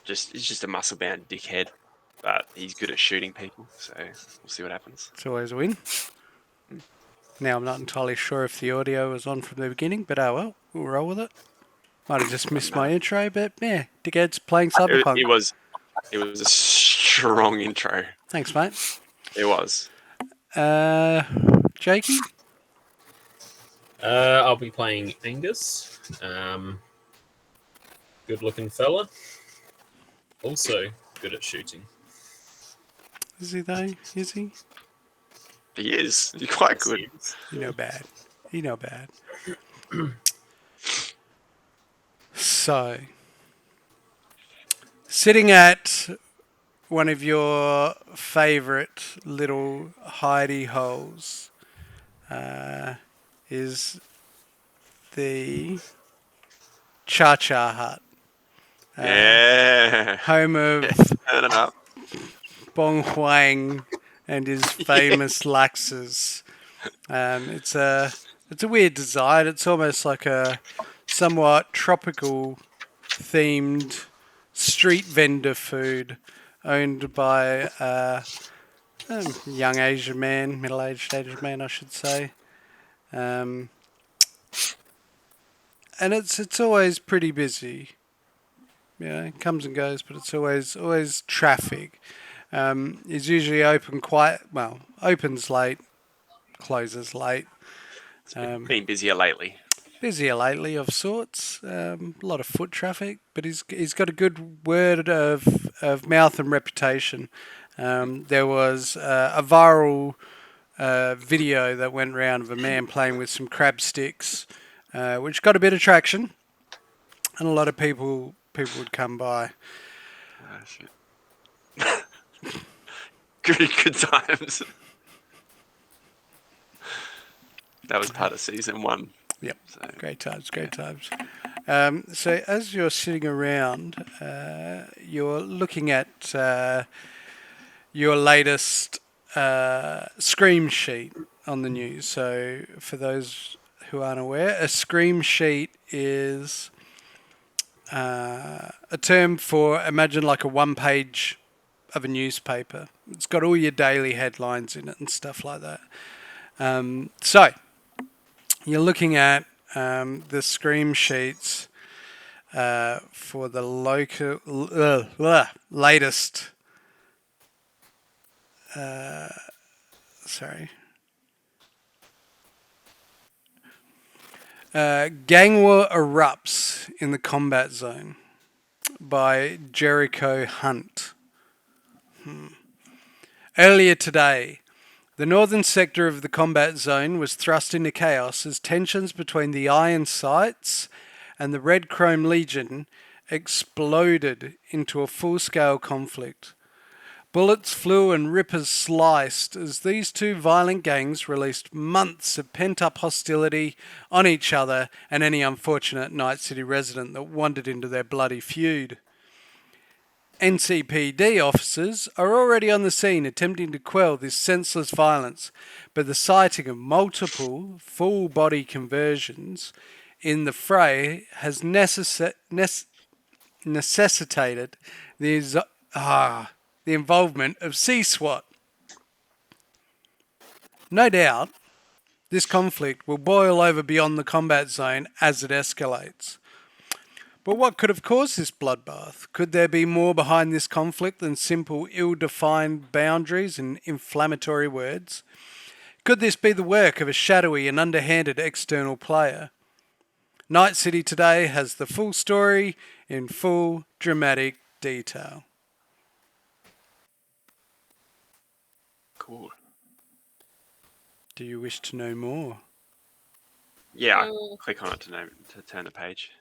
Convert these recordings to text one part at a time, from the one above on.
He's just a muscle-bound dickhead, but he's good at shooting people. So we'll see what happens. It's always a win. Now, I'm not entirely sure if the audio was on from the beginning, but oh well, we'll roll with it. Might have just missed my intro, but yeah, dickhead's playing Cyberpunk. It was a strong intro. Thanks, mate. It was. Jakey? I'll be playing Angus. Good-looking fella. Also good at shooting. Is he though? Is he? He is. He's quite good. You know bad. You know bad. So, sitting at one of your favourite little hidey holes is the Cha-Cha Hut. Yeah. Home of Turn it up. Bong Huang and his famous laxes. It's a weird design. It's almost like a somewhat tropical themed street vendor food owned by a young Asian man, middle-aged Asian man, I should say. And it's always pretty busy. You know, it comes and goes, but it's always traffic. It's usually opens late, closes late. Been busier lately. Busier lately of sorts. A lot of foot traffic, but he's got a good word of mouth and reputation. There was a viral video that went round of a man playing with some crab sticks, which got a bit of traction, and a lot of people would come by. Oh, shit. good times. That was part of season 1. Yep, so. Great times. So as you're sitting around, you're looking at your latest scream sheet on the news. So for those who aren't aware, a scream sheet is a term for, imagine like a one-page of a newspaper. It's got all your daily headlines in it and stuff like that. So you're looking at the scream sheets for the latest. Gang war erupts in the combat zone by Jericho Hunt. Earlier today, the northern sector of the combat zone was thrust into chaos as tensions between the Iron Sights and the Red Chrome Legion exploded into a full-scale conflict. Bullets flew and rippers sliced as these two violent gangs released months of pent-up hostility on each other and any unfortunate Nightcity resident that wandered into their bloody feud. NCPD officers are already on the scene attempting to quell this senseless violence, but the sighting of multiple full-body conversions in the fray has necessitated the involvement of C-SWAT. No doubt, this conflict will boil over beyond the combat zone as it escalates. But what could have caused this bloodbath? Could there be more behind this conflict than simple ill-defined boundaries and inflammatory words? Could this be the work of a shadowy and underhanded external player? Nightcity today has the full story in full dramatic detail. Cool. Do you wish to know more? Yeah, click on it to turn the page.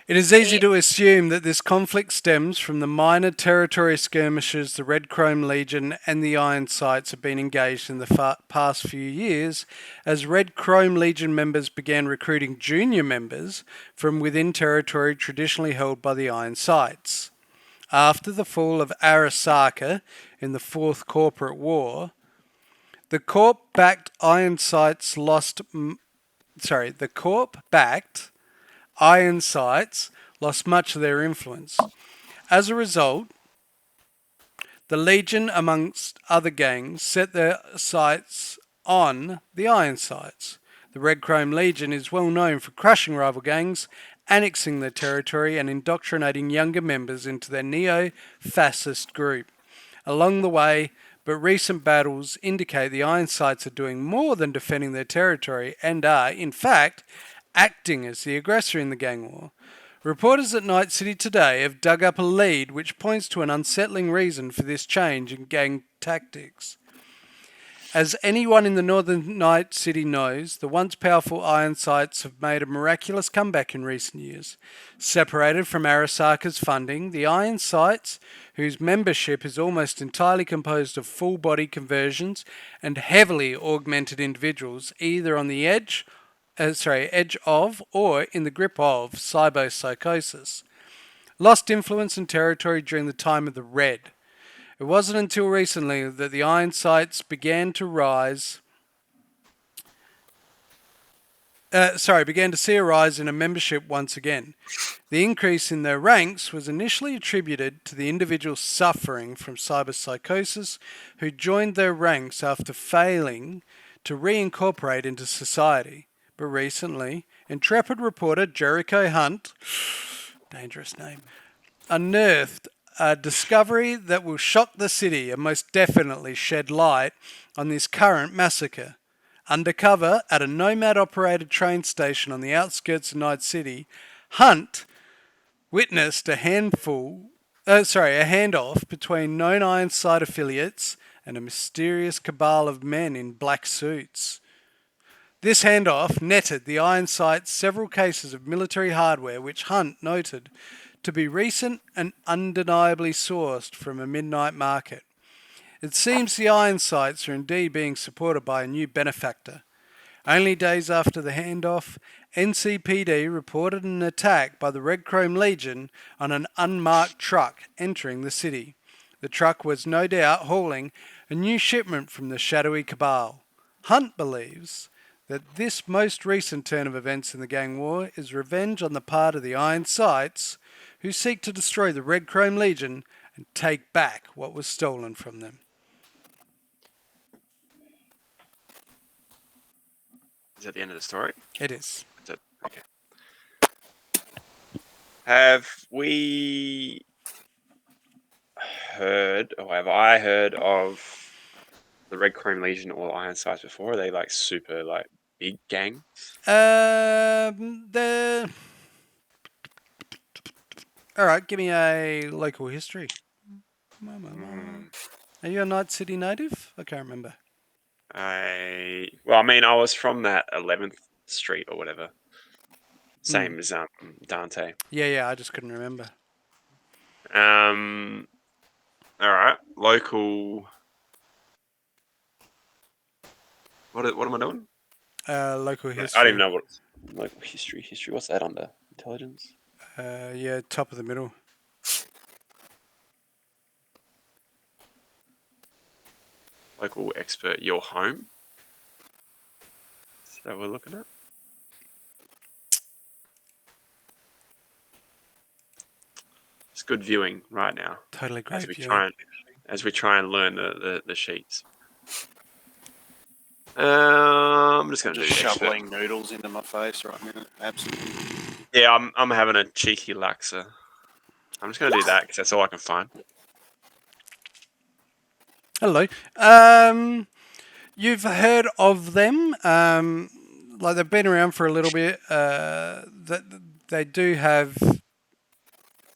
It is easy to assume that this conflict stems from the minor territory skirmishes the Red Chrome Legion and the Iron Sights have been engaged in the past few years, as Red Chrome Legion members began recruiting junior members from within territory traditionally held by the Iron Sights. After the fall of Arasaka in the Fourth Corporate War, the Corp-backed Iron Sights lost lost much of their influence. As a result, the Legion, amongst other gangs, set their sights on the Iron Sights. The Red Chrome Legion is well known for crushing rival gangs, annexing their territory, and indoctrinating younger members into their neo-fascist group. Along the way, but recent battles indicate the Iron Sights are doing more than defending their territory and are, in fact, acting as the aggressor in the gang war. Reporters at Nightcity today have dug up a lead which points to an unsettling reason for this change in gang tactics. As anyone in the northern Nightcity knows, the once powerful Iron Sights have made a miraculous comeback in recent years. Separated from Arasaka's funding, the Iron Sights, whose membership is almost entirely composed of full-body conversions and heavily augmented individuals, either on the edge of or in the grip of cyberpsychosis, lost influence and territory during the time of the Red. It wasn't until recently that the Iron Sights began to see a rise in a membership once again. The increase in their ranks was initially attributed to the individuals suffering from cyberpsychosis who joined their ranks after failing to reincorporate into society. But recently, intrepid reporter Jericho Hunt, dangerous name, unearthed a discovery that will shock the city and most definitely shed light on this current massacre. Undercover at a Nomad-operated train station on the outskirts of Nightcity, Hunt witnessed a handoff between known Ironside affiliates and a mysterious cabal of men in black suits. This handoff netted the Iron Sights several cases of military hardware which Hunt noted to be recent and undeniably sourced from a midnight market. It seems the Iron Sights are indeed being supported by a new benefactor. Only days after the handoff, NCPD reported an attack by the Red Chrome Legion on an unmarked truck entering the city. The truck was no doubt hauling a new shipment from the shadowy cabal. Hunt believes that this most recent turn of events in the gang war is revenge on the part of the Iron Sights, who seek to destroy the Red Chrome Legion and take back what was stolen from them. Is that the end of the story? It is. Is it? Okay. Have we heard, or have I heard of the Red Chrome Legion or Iron Sights before? Are they like super like big gangs? All right, give me a local history. Are you a Nightcity native? I can't remember. I was from that 11th Street or whatever. Same as Dante. Yeah, I just couldn't remember. All right, local. What am I doing? Local history. I don't even know what local history. History. What's that under? Intelligence. Yeah, top of the middle. Local expert. Your home. Is that what we're looking at? It's good viewing right now. Totally great as we viewing. try and learn the sheets. I'm just going to do shoveling noodles into my face right now. Absolutely. Yeah, I'm having a cheeky laksa. I'm just going to do that because that's all I can find. Hello. You've heard of them. Like they've been around for a little bit. They do have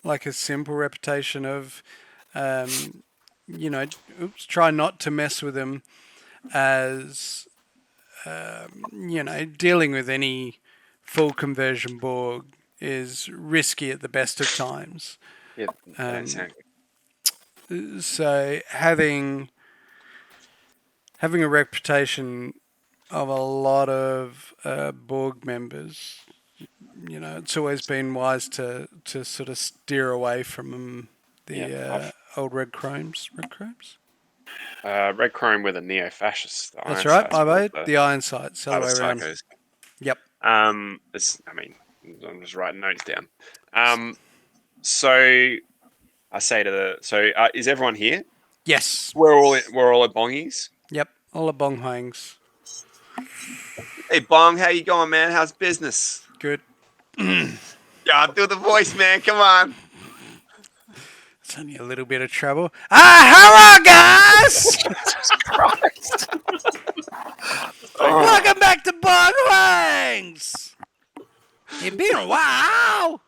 like a simple reputation of, try not to mess with them as, dealing with any full conversion Borg is risky at the best of times. Yeah, exactly. So having a reputation of a lot of Borg members, it's always been wise to sort of steer away from the old Red Chromes. Red Chromes? Red Chrome with a neo-fascist. That's right, bye. The Iron Sights, the other way around. Psychos. Yep. I'm just writing notes down. So I say to the is everyone here? Yes. We're all at Bongies. Yep. All the bong hangs. Hey Bong, how you going, man? How's business? Good. Yeah, do the voice, man. Come on. It's only a little bit of trouble. Hello, guys! Christ. Welcome back to Bong Hangs! It's been a while.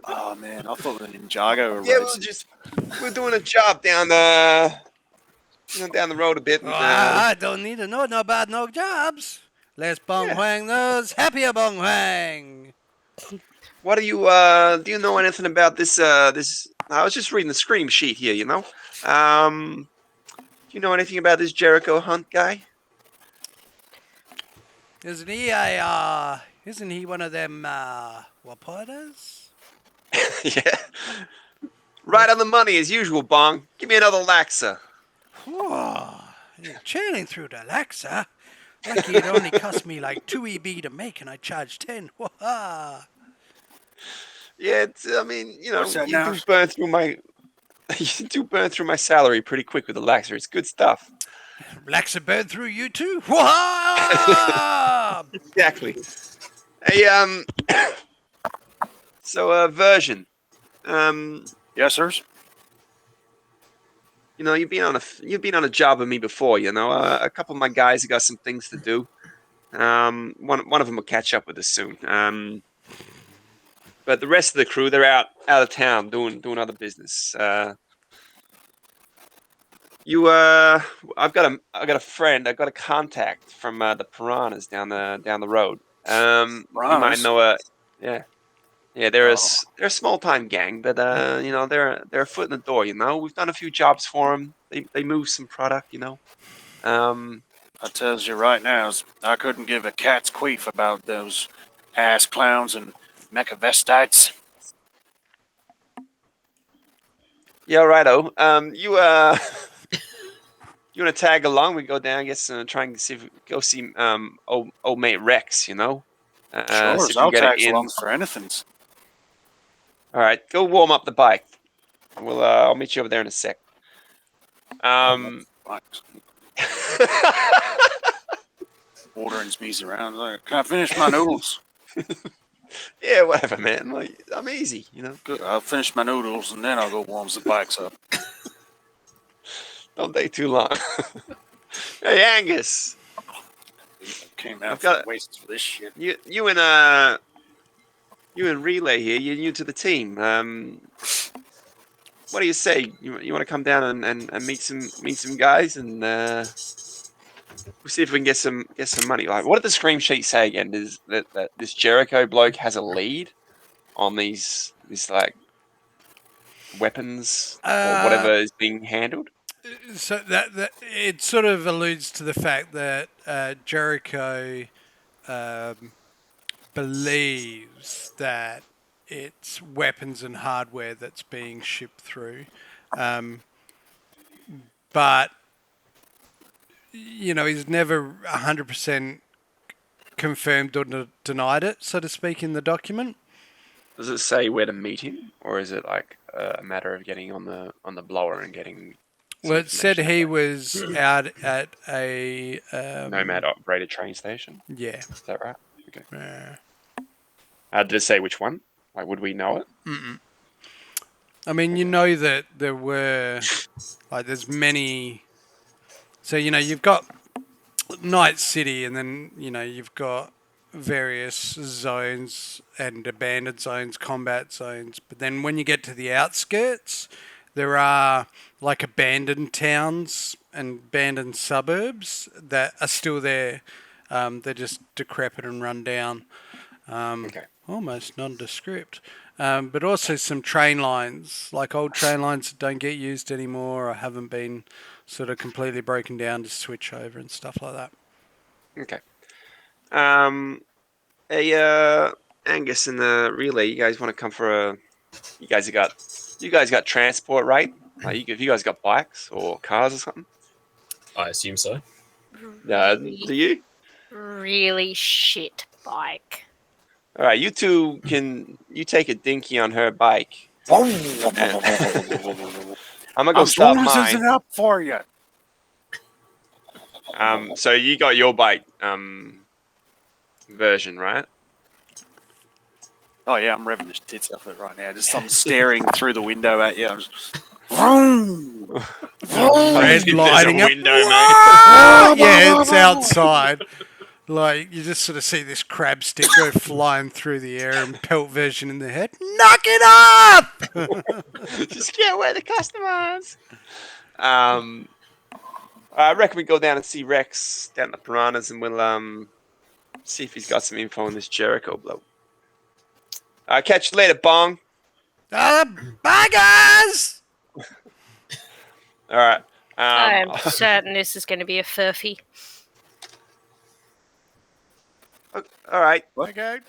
Oh man, I thought the Ninjago were Yeah, racist. we're doing a job down the down the road a bit. And, I don't need to know no about no jobs. Less Bong Yeah. Hwang knows, happier Bong Hwang. What do you know anything about this? This I was just reading the scream sheet here. Do you know anything about this Jericho Hunt guy? Isn't he one of them, Wapotas? Yeah, right on the money as usual, Bong. Give me another laxer. Whoa, you're churning through the Laxa. Lucky it only cost me like 2 EB to make and I charged 10. Whoa. Yeah, I mean, What's that you now? do burn through my you do burn through my salary pretty quick with the laxer. It's good stuff. Laxa burned through you too? Whoa! Exactly. Hey, so version. Yes, sirs. You've been on a job with me before. A couple of my guys have got some things to do. One of them will catch up with us soon. But the rest of the crew, they're out of town doing other business. I've got a friend. I've got a contact from the Piranhas down the road. You might Piranhas? know yeah. Yeah, they're Oh. they're a small time gang, but they're a foot in the door. We've done a few jobs for them. They move some product. I tells you right now, I couldn't give a cat's queef about those ass clowns and mechavestites. Yeah, righto. You you want to tag along? We go down, try and see if we go see old mate Rex. Sure, See if we can I'll get it tag in. along for anything. All right, go warm up the bike. I'll meet you over there in a sec. Ordering me's around. Like, can I finish my noodles? Yeah, whatever, man. I'm easy. Good. I'll finish my noodles and then I'll go warm the bikes up. Don't take too long. Hey, Angus. Came out I've got for wastes for this shit. you and Relay here. You're new to the team. What do you say? You want to come down and meet some guys and we'll see if we can get some money. Like, what did the scream sheet say again? Is that this Jericho bloke has a lead on these like weapons or whatever is being handled? So that it sort of alludes to the fact that Jericho believes that it's weapons and hardware that's being shipped through, but he's never 100% confirmed or denied it, so to speak, in the document. Does it say where to meet him, or is it like a matter of getting on the blower and getting? Well, it said he was out at a Nomad operated train station. Yeah. Is that right? Okay. Yeah. Did it say which one? Like, would we know it? Mm-mm. I mean, you know that there were there's many. So you've got Nightcity, and then you've got various zones and abandoned zones, combat zones. But then when you get to the outskirts, there are like abandoned towns and abandoned suburbs that are still there. They're just decrepit and run down. Okay. Almost nondescript. But also some train lines, like old train lines that don't get used anymore or haven't been sort of completely broken down to switch over and stuff like that. Okay. Hey, Angus and the Relay, you guys want to come for a? You guys got transport, right? Like, you guys got bikes or cars or something? I assume so. Do you? Really shit bike. All right, you two you take a dinky on her bike. I'm gonna go start mine. it up for you. So you got your bike version, right? Oh yeah, I'm revving the tits off it right now. I'm staring through the window at you. I'm just, vroom, vroom. Red There's a lighting up. window, mate. Yeah, it's outside. Like, you just sort of see this crab stick go flying through the air and pelt version in the head. Knock it off! Just get away the customers. I reckon we go down and see Rex down at the Piranhas, and we'll see if he's got some info on this Jericho bloke. Catch you later, Bong. Bye, guys! All right. I am certain this is going to be a furphy. All right. Okay.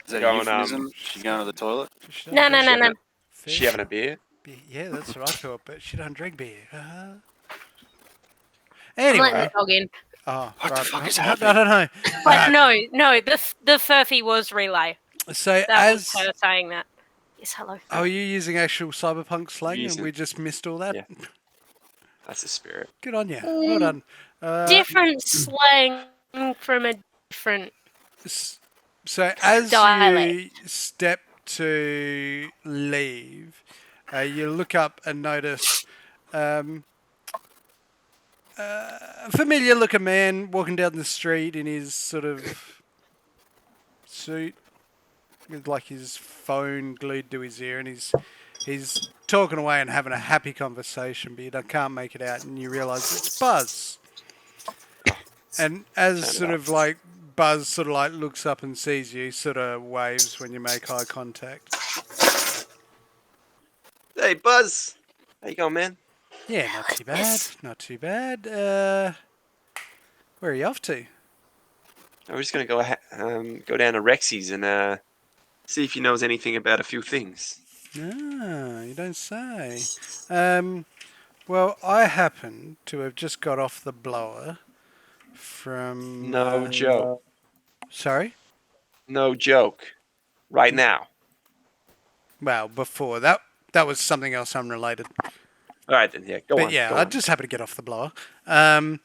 Is that Going, a euphemism? She going to the toilet? No. She having a beer? Yeah, that's what I thought, but she don't drink beer. I'm Anyway. letting the dog in. Oh, What the right. fuck is I happening? don't know. But no, the furphy was relay. So That was her saying that. Yes, hello. are you using actual Cyberpunk slang and Using- we just missed all that? Yeah. That's the spirit. Good on you. Well done. Different slang from a different. So as Dialect. you step to leave, you look up and notice a familiar looking man walking down the street in his sort of suit with like his phone glued to his ear, and he's talking away and having a happy conversation, but you can't make it out, and you realise it's Buzz. And as sort of like Buzz sort of like looks up and sees you, sort of waves when you make eye contact. Hey, Buzz. How you going, man? Yeah, not too bad. Not too bad. Where are you off to? We're just gonna go down to Rexy's and see if he knows anything about a few things. Ah, you don't say. Well, I happen to have just got off the blower from... No joke. Sorry? No joke. Right now. Well, before. That was something else unrelated. All right, then. Yeah, go on. But yeah, go I on. just happened to get off the blower. And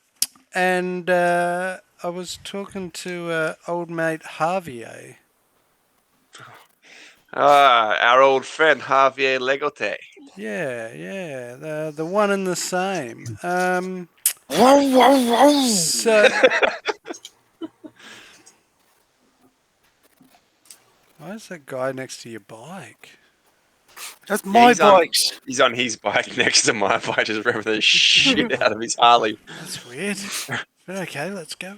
I was talking to old mate Javier. Our old friend Javier Legote. Yeah, the one and the same. So... Why is that guy next to your bike? That's my he's on- bikes. He's on his bike next to my bike, just revving the shit out of his Harley. That's weird. But okay, let's go.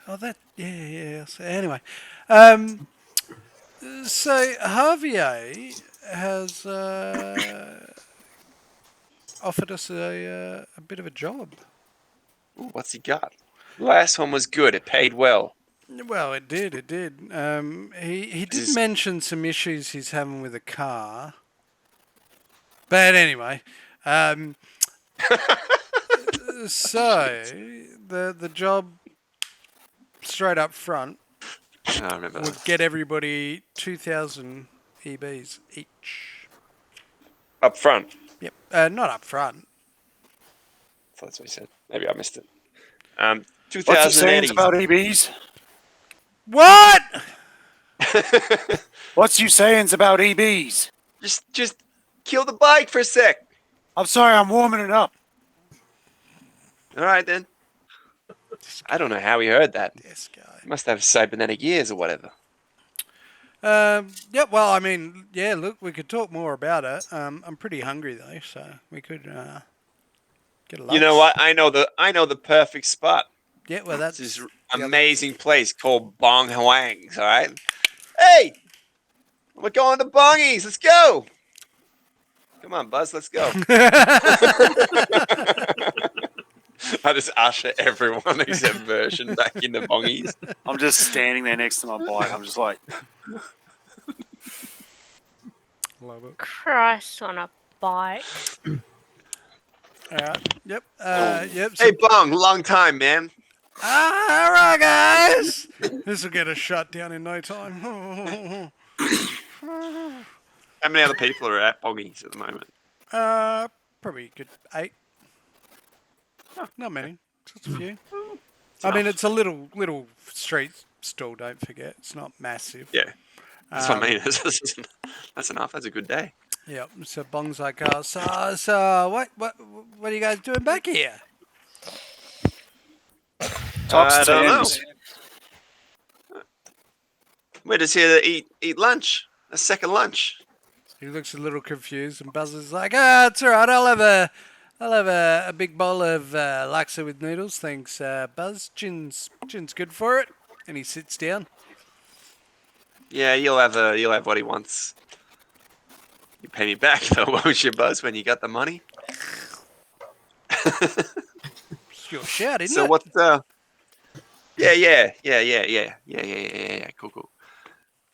Oh, that... Yeah. So anyway. So Javier has offered us a bit of a job. Ooh, what's he got? Last one was good. It paid well. Well, it did. He did This- mention some issues he's having with a car. But anyway, so the job straight up front I remember would that. get everybody 2,000 EBs each. Up front. Yep, not up front. I thought that's what he said. Maybe I missed it. What's the 2,000 sayings Eddies. about EBs? What? What's you sayings about EBs? Just kill the bike for a sec. I'm sorry, I'm warming it up. All right, then. I don't know how he heard that. This guy. He must have cybernetic ears or whatever. Yeah, well, I mean, yeah, look, we could talk more about it. I'm pretty hungry, though, so we could get a lunch. You know what? I know the perfect spot. Yeah, well, that's... This is the other- amazing place called Bong Huang's, all right? Hey! We're going to Bongies. Let's go! Come on, Buzz, let's go. I just usher everyone except Version back into Bongies. I'm just standing there next to my bike. I'm just like, Love it. Christ on a bike. All right. Yep. Yep. So, Hey, Bong, long time, man. all right, guys. This will get us shut down in no time. How many other people are at Boggies at the moment? Probably a good 8. Oh, Not many, just a few. It's I mean, enough. it's a little street stall. Don't forget, it's not massive. Yeah, that's what I mean. That's enough. That's a good day. Yeah. So Bong's like, oh, what are you guys doing back here? Talks I to don't know. ends. We're just here to eat lunch. A second lunch. He looks a little confused, and Buzz is like, it's all right. I'll have a big bowl of laksa with noodles, thanks, Buzz. Gin's good for it. And he sits down. Yeah, you'll have what he wants. You pay me back though, won't you, Buzz? When you got the money. It's your shout, isn't So it? what's Yeah. Cool.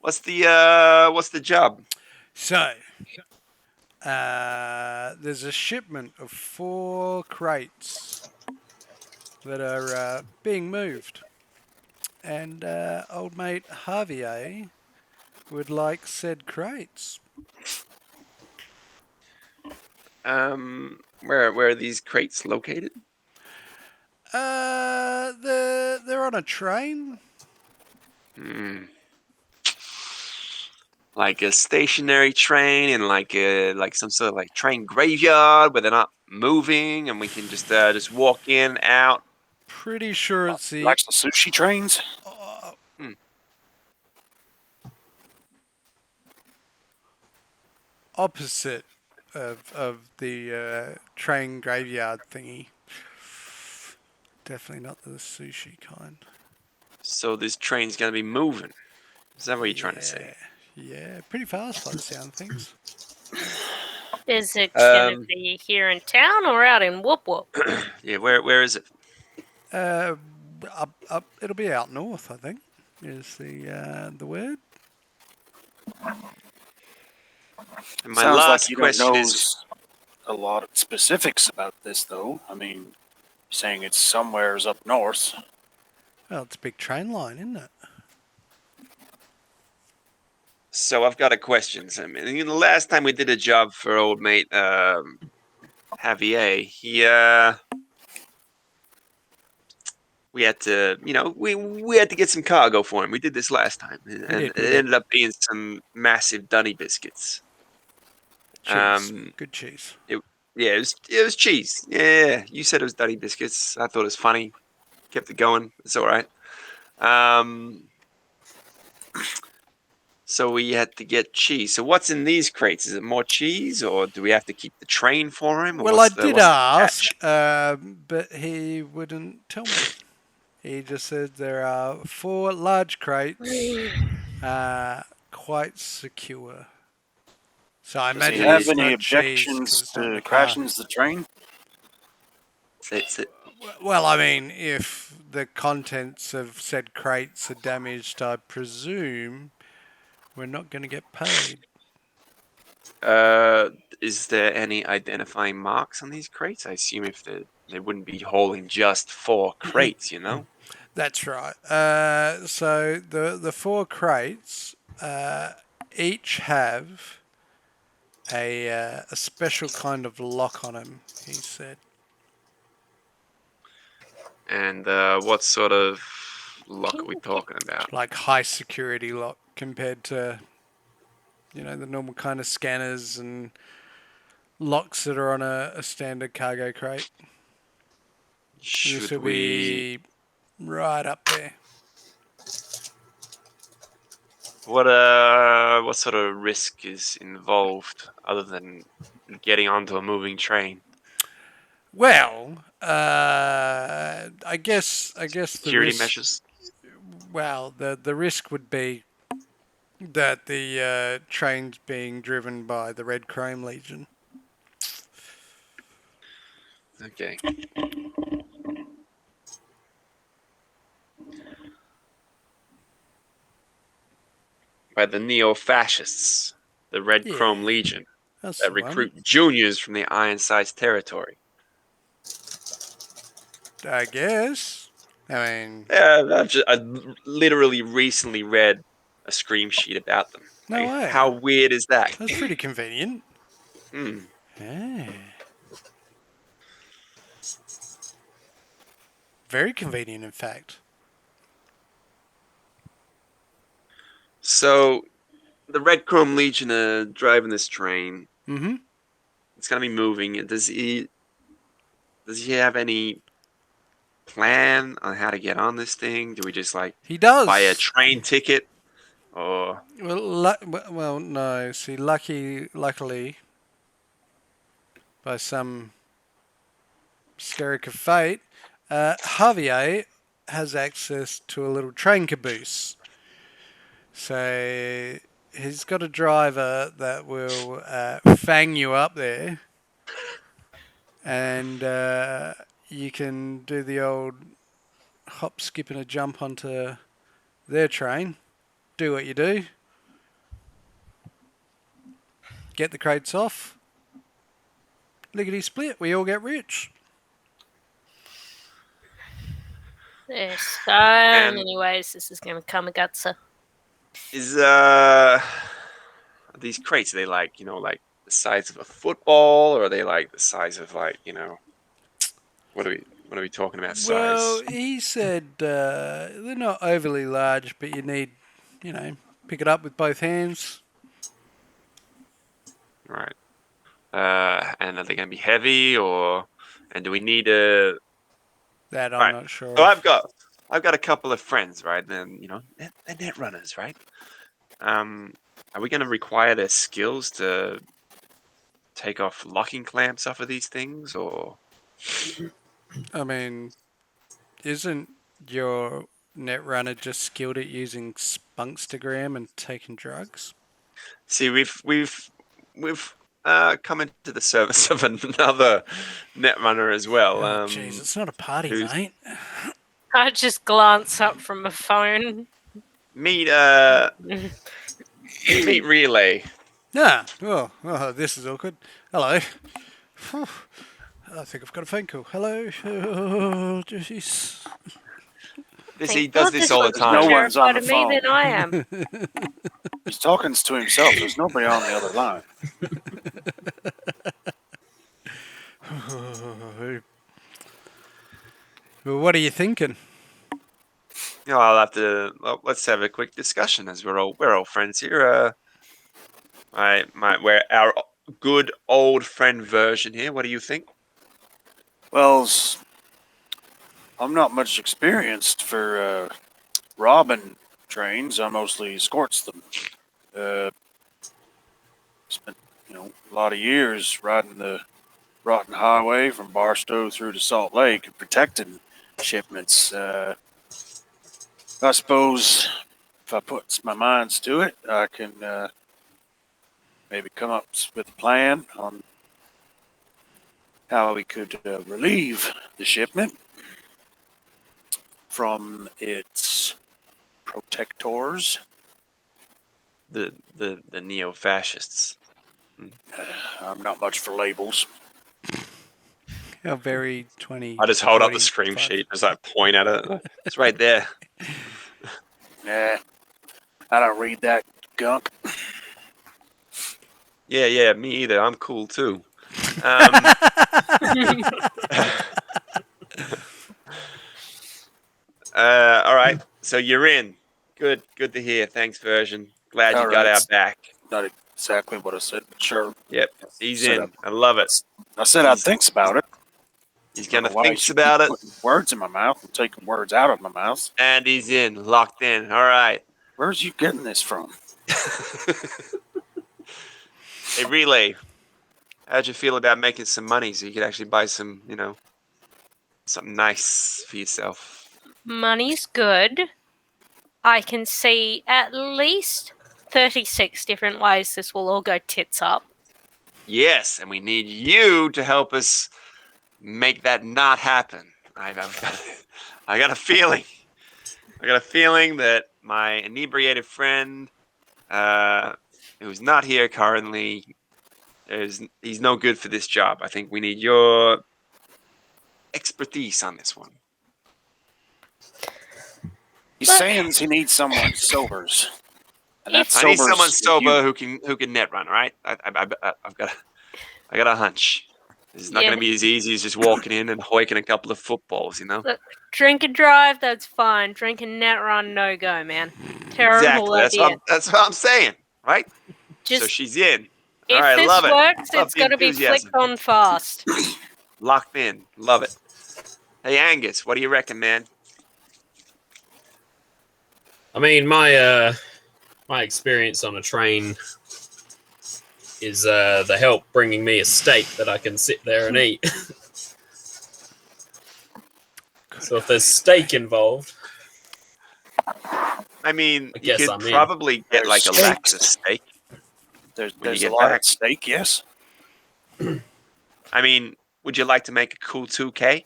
What's the job? So, there's a shipment of 4 crates that are being moved. And old mate Javier would like said crates. Where are these crates located? They're on a train. Like a stationary train and like some sort of like train graveyard where they're not moving and we can just walk in, out. Pretty sure it's the Likes the sushi trains. opposite of the train graveyard thingy. Definitely not the sushi kind. So this train's gonna be moving. Is that what you're trying to say? Yeah, pretty fast by the sound of things. Is it going to be here in town or out in Whoop Whoop? Yeah, where is it? Up. It'll be out north, I think. Is the word. And my Sounds last like you question don't know is, a lot of specifics about this, though. I mean, saying it's somewheres up north. Well, it's a big train line, isn't it? so I've got a question. So, I mean, the last time we did a job for old mate Javier, we had to, we had to get some cargo for him. We did this last time, and We it did. ended up being some massive dunny biscuits. Cheese. Good cheese. Yeah, it was cheese. Yeah, you said it was dunny biscuits. I thought it was funny. Kept it going. It's all right. So we had to get cheese. So what's in these crates? Is it more cheese, or do we have to keep the train for him? Or Well, I what's did what's the ask, catch? but he wouldn't tell me. He just said there are 4 large crates, quite secure. So I Does he imagine have it's any not cheese 'cause objections it's not in to the car. crashing the train? Well, I mean, if the contents of said crates are damaged, I presume we're not going to get paid. Is there any identifying marks on these crates? I assume if they wouldn't be holding just 4 crates, That's right. So the 4 crates each have a special kind of lock on them, he said. And what sort of lock are we talking about? Like high security lock compared to, the normal kind of scanners and locks that are on a standard cargo crate. This Should will we? be right up there. What sort of risk is involved other than getting onto a moving train? Well, I guess the Security risk. measures. Well, the risk would be that the train's being driven by the Red Chrome Legion. Okay. By the neo-fascists, the Red Yeah, Chrome Legion, that's that the one. recruit juniors from the Ironsides territory. I guess. I mean, Yeah, I literally recently read a scream sheet about them. No way. How weird is that? That's pretty convenient. Hmm. Yeah. Very convenient, in fact. So the Red Chrome Legion are driving this train. Mm-hmm. It's gonna be moving. Does he have any plan on how to get on this thing? Do we just like He does. buy a train ticket? Or Well, no. See, luckily, by some steric of fate, Javier has access to a little train caboose. So he's got a driver that will fang you up there, and you can do the old hop, skip, and a jump onto their train. Do what you do. Get the crates off. Lickety split. We all get rich. There's so many ways this is going to come a gutser. is these crates? Are they like like the size of a football, or are they like the size of like what are we talking about size? Well, he said they're not overly large, but you need, pick it up with both hands. Right. And are they going to be heavy, and do we need a? That I'm Right. not sure. So of. I've got a couple of friends, right? Then they're net runners, right? Are we going to require their skills to take off locking clamps off of these things, or? I mean, isn't your net runner just skilled at using Spunkstagram and taking drugs? See, we've come into the service of another net runner as well. Oh, jeez, it's not a party, who's- mate. I just glance up from a phone. meet Relay. Ah, oh, this is awkward. Hello. Phew. I think I've got a phone call. Hello. Oh, jeez. He does this all the one's time. No more one's on the terrified of me phone. than I am. He's talking to himself. There's nobody on the other line. Well, what are you thinking? I'll have to. Let's have a quick discussion as we're all friends here. We're our good old friend version here. What do you think? Well, I'm not much experienced for robbing trains. I mostly escorts them. Spent a lot of years riding the rotten highway from Barstow through to Salt Lake and protecting shipments. I suppose if I put my minds to it, I can maybe come up with a plan on how we could relieve the shipment from its protectors. The neo-fascists. I'm not much for labels. How very 20. I just hold up the 45. scream sheet as I point at it. It's right there. Nah, I don't read that gunk. Yeah, me either. I'm cool too. All right, so you're in. Good to hear. Thanks, version. Glad you All got right. our back. Not exactly what I said, but sure. Yep, he's Set in. up. I love it. I said I'd think about it. He's I don't gonna know why think you should about keep it, putting words in my mouth and taking words out of my mouth. and he's in, locked in. All right. Where's you getting this from? Hey, Relay. How'd you feel about making some money so you could actually buy some, something nice for yourself? Money's good. I can see at least 36 different ways this will all go tits up. Yes, and we need you to help us make that not happen. I got a feeling. I got a feeling that my inebriated friend, who's not here currently, he's no good for this job. I think we need your expertise on this one. He's saying he needs someone sobers. And that If- I need sober's someone with sober you. who can net run. All right, I've got a hunch. It's not Yeah. going to be as easy as just walking in and hoiking a couple of footballs. You know. Look, drink and drive, that's fine. Drink and net run, no go, man. Terrible Exactly. idea. That's what I'm saying. Right. So Just she's in. All if right, this love it. works, Love it's the got to be enthusiasm. flicked on fast. Locked in. Love it. Hey Angus, what do you reckon, man? I mean, my experience on a train is the help bringing me a steak that I can sit there and eat. So if there's steak involved, I mean, I you guess could I'm in. probably get like a There's Lacta steaks. steak when you There's a get lot back. at stake, yes. I mean, would you like to make a cool 2K?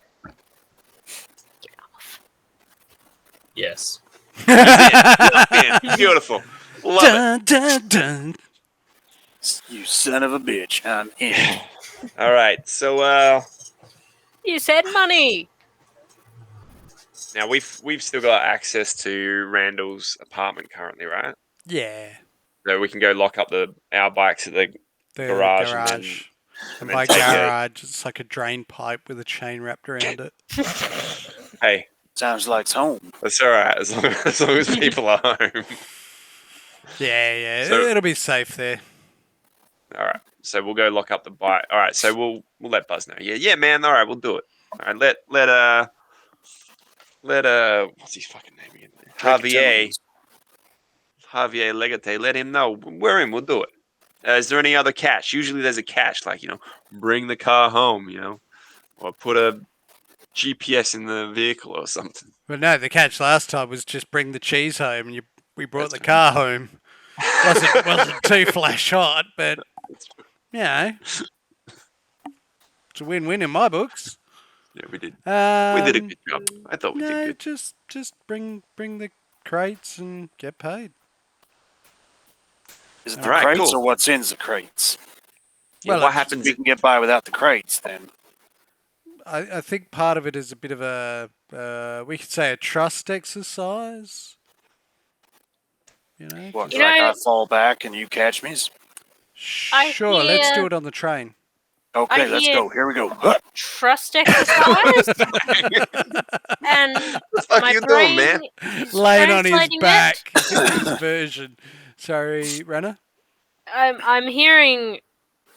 Yes. Locked in. Beautiful. Love it. Dun, dun, dun. You son of a bitch. I'm in. All right. So You said money. now we've still got access to Randall's apartment currently, right? Yeah, So we can go lock up our bikes at the the garage, garage. and And then by take it. garage, it's like a drain pipe with a chain wrapped around it. Hey, Sounds like it's home. that's all right as long as people are home. Yeah, So- it'll be safe there. All right. So we'll go lock up the bike. All right. So we'll let Buzz know. Yeah, man. All right, we'll do it. All right. Let what's his fucking name again? Javier Legate. Let him know we're in. We'll do it. Is there any other catch? Usually there's a catch, like bring the car home, or put a GPS in the vehicle or something. But no, the catch last time was just bring the cheese home, and we brought That's the car home. Wasn't too flash hot, but it's a win-win in my books. Yeah, we did. We did a good job. I thought we No, did good. just bring the crates and get paid. Is it All the right, crates cool. or what's in the crates? Yeah, Well, what if happens? We can get by without the crates then. I think part of it is a bit of a we could say a trust exercise. What, You like know- I fall back and you catch me? I Sure, let's hear- do it on the train. Okay, I let's hear- go. Here we go. Huh. Trust exercise. And What the fuck my you brain doing, man? is Laying on his translating back. His version. Sorry, Renner. I'm hearing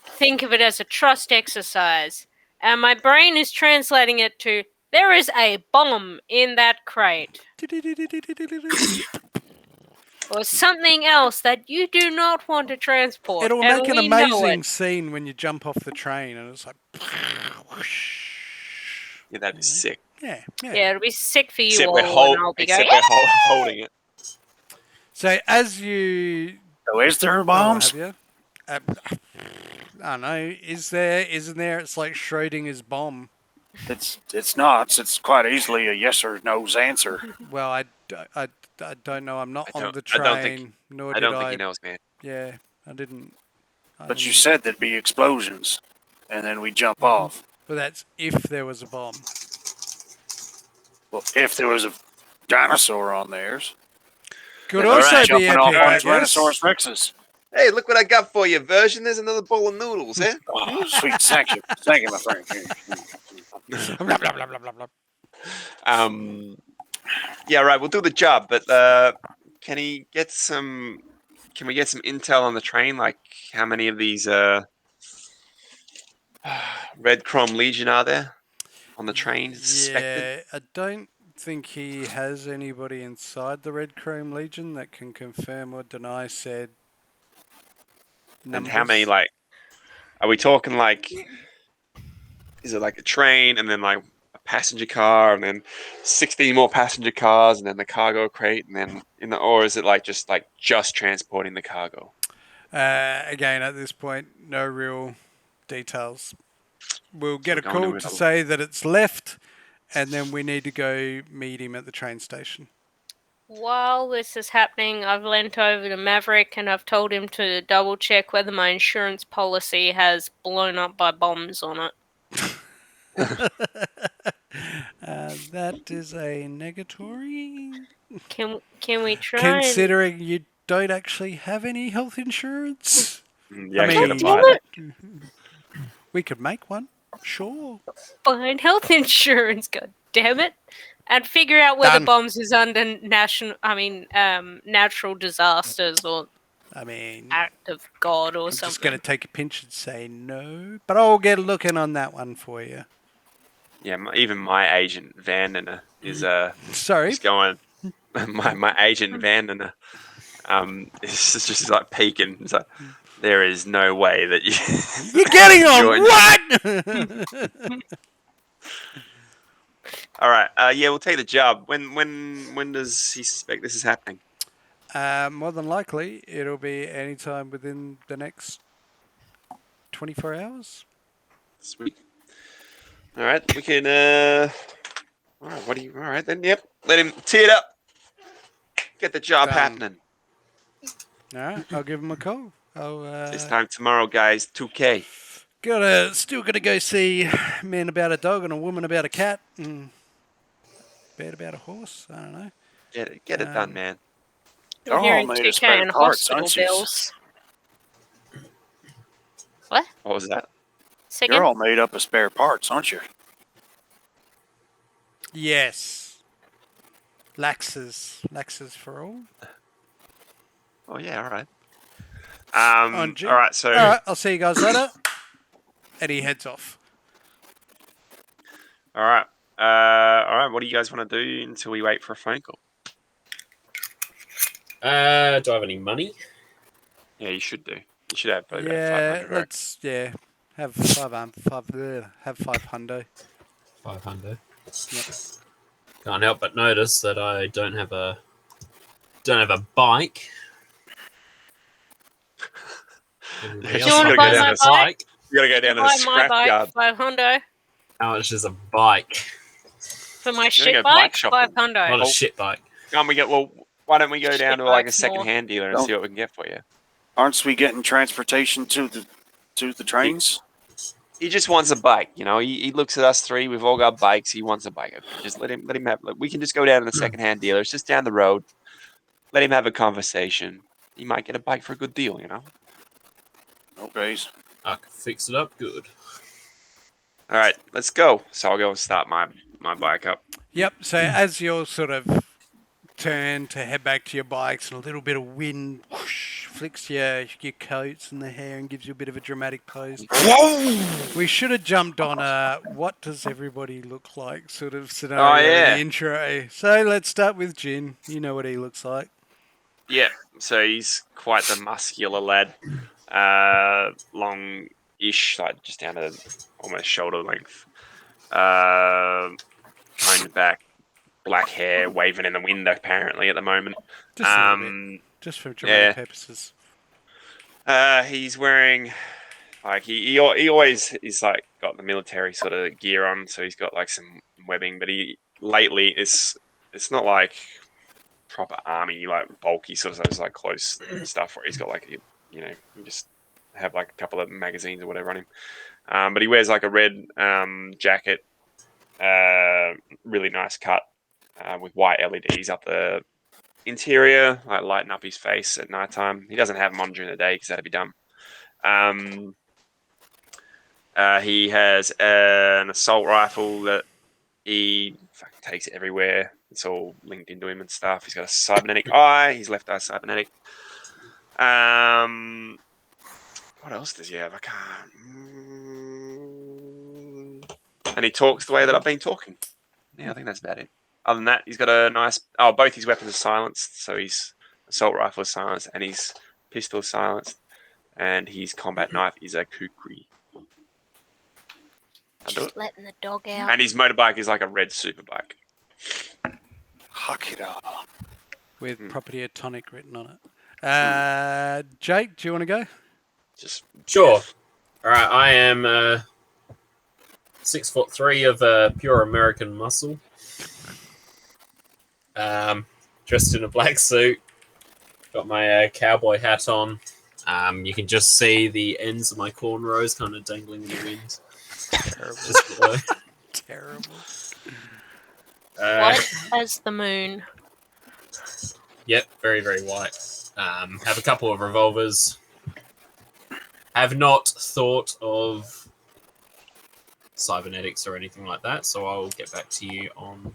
think of it as a trust exercise, and my brain is translating it to there is a bomb in that crate, or something else that you do not want to transport. It'll and make an we know amazing it. scene when you jump off the train and it's like Yeah, that'd be sick. yeah. Yeah, it'll be sick for you Except all, we're, and I'll be going. except we're holding it. So as you So is there bombs? have you? I don't know. Isn't there? It's like Schrodinger's bomb. It's not. It's quite easily a yes or no's answer. Well, I don't know. I'm not I on don't- the I don't think- train, nor I did don't think he knows, man. Yeah, I didn't. But you said there'd be explosions, and then we jump off. But that's if there was a bomb. Well, if there was a dinosaur on theirs, Could then also we're be jumping epic, off I on guess. Tyrannosaurus Rexes. Hey, look what I got for you, version. There's another bowl of noodles, eh? Oh, sweet, thank you, my friend. Blah, blah, blah, blah, blah, blah. Yeah, right. We'll do the job, but can we get some intel on the train? Like, how many of these Red Chrome Legion are there on the train? Suspected? Yeah, I don't think he has anybody inside the Red Chrome Legion that can confirm or deny said numbers. And how many? Like, are we talking like? Is it like a train and then like a passenger car and then 16 more passenger cars and then the cargo crate and then or is it like just transporting the cargo? Again, at this point, no real details. We'll get a going call with to a- say that it's left, and then we need to go meet him at the train station. While this is happening, I've leant over to Maverick and I've told him to double check whether my insurance policy has blown up by bombs on it. That is a negatory. Can we try? Considering you don't actually have any health insurance. You I actually mean, gotta buy that. we could make one. Sure. Find health insurance, god damn it. And figure out whether Done. bombs is under natural disasters or I mean, act of God or I'm something. just going to take a pinch and say no, but I'll get looking on that one for you. Yeah, even my agent Vandana is Sorry. is going. My agent Vandana is just like peeking. It's like there is no way that You're getting You're on what? All right. Yeah, we'll take the job. When does he suspect this is happening? More than likely, it'll be any time within the next 24 hours. Sweet. All right, we can. All right. What do you? All right then. Yep. Let him tee it up. Get the job Done. happening. All right, I'll give him a call. This time tomorrow, guys. 2K. Still gotta go see man about a dog and a woman about a cat and bat about a horse. I don't know. Get it done, man. They're I'm all hearing made of 2K spare and parts, hospital aren't you? bills. What? What was that? Second? You're all made up of spare parts, aren't you? Yes. Laxes for all. Oh yeah. All right. On June. All right. So. All right, I'll see you guys later. And he heads off. All right. All right. What do you guys want to do until we wait for a phone call? Do I have any money? Yeah, you should do. You should have probably Yeah, about 500. Right? let's have 500. Have 500. 500. Yep. Can't help but notice that I don't have a bike. Everybody Do you else want to gotta buy go down my to bike? You gotta go down to the Buy my scrap bike, yard. 500. How much is a bike? For my go shit bike bike, shopping. 500. Not a Oh. shit bike. Can't we get? Well, why don't we go down to like a Shit bike's more. second-hand dealer and Don't- see what we can get for you? Aren't we getting transportation to the trains? He just wants a bike, you know. He looks at us three. We've all got bikes. He wants a bike. Okay, just let him have. Like, we can just go down to the second-hand dealer. It's just down the road. Let him have a conversation. He might get a bike for a good deal, you know. Okay. I can fix it up good. All right, let's go. So I'll go and start my bike up. Yep, so as you're sort of turn to head back to your bikes and a little bit of wind whoosh, flicks your coats and the hair and gives you a bit of a dramatic pose. We should have jumped on a what does everybody look like sort of scenario in the intro. So let's start with Jin. You know what he looks like. Yeah, so he's quite the muscular lad. Long-ish, like just down to almost shoulder length. Combed back, black hair waving in the wind apparently at the moment. Just a little bit, just for dramatic purposes. He's wearing like he always is like got the military sort of gear on, so he's got like some webbing, but lately it's not like proper army like bulky sort of those like close stuff where he's got like you just have like a couple of magazines or whatever on him. But he wears like a red jacket, really nice cut with white LEDs up the interior, like lighting up his face at nighttime. He doesn't have them on during the day because that'd be dumb. He has an assault rifle that he fucking takes it everywhere. It's all linked into him and stuff. He's got a cybernetic eye. His left eye cybernetic. What else does he have? I can't. And he talks the way that I've been talking. Yeah, I think that's about it. Other than that, he's got a nice. Oh, both his weapons are silenced. So his assault rifle is silenced, and his pistol is silenced, and his combat knife is a kukri. Just letting the dog out. And his motorbike is like a red super bike. Huck it up. With property of tonic written on it. Jake, do you want to go? Just Sure. All right. I am 6'3" of pure American muscle. Dressed in a black suit. Got my cowboy hat on. You can just see the ends of my cornrows kind of dangling in the wind. Terrible. Just below. Terrible. White as the moon. Yep, very, very white. Have a couple of revolvers. Have not thought of cybernetics or anything like that, so I'll get back to you on.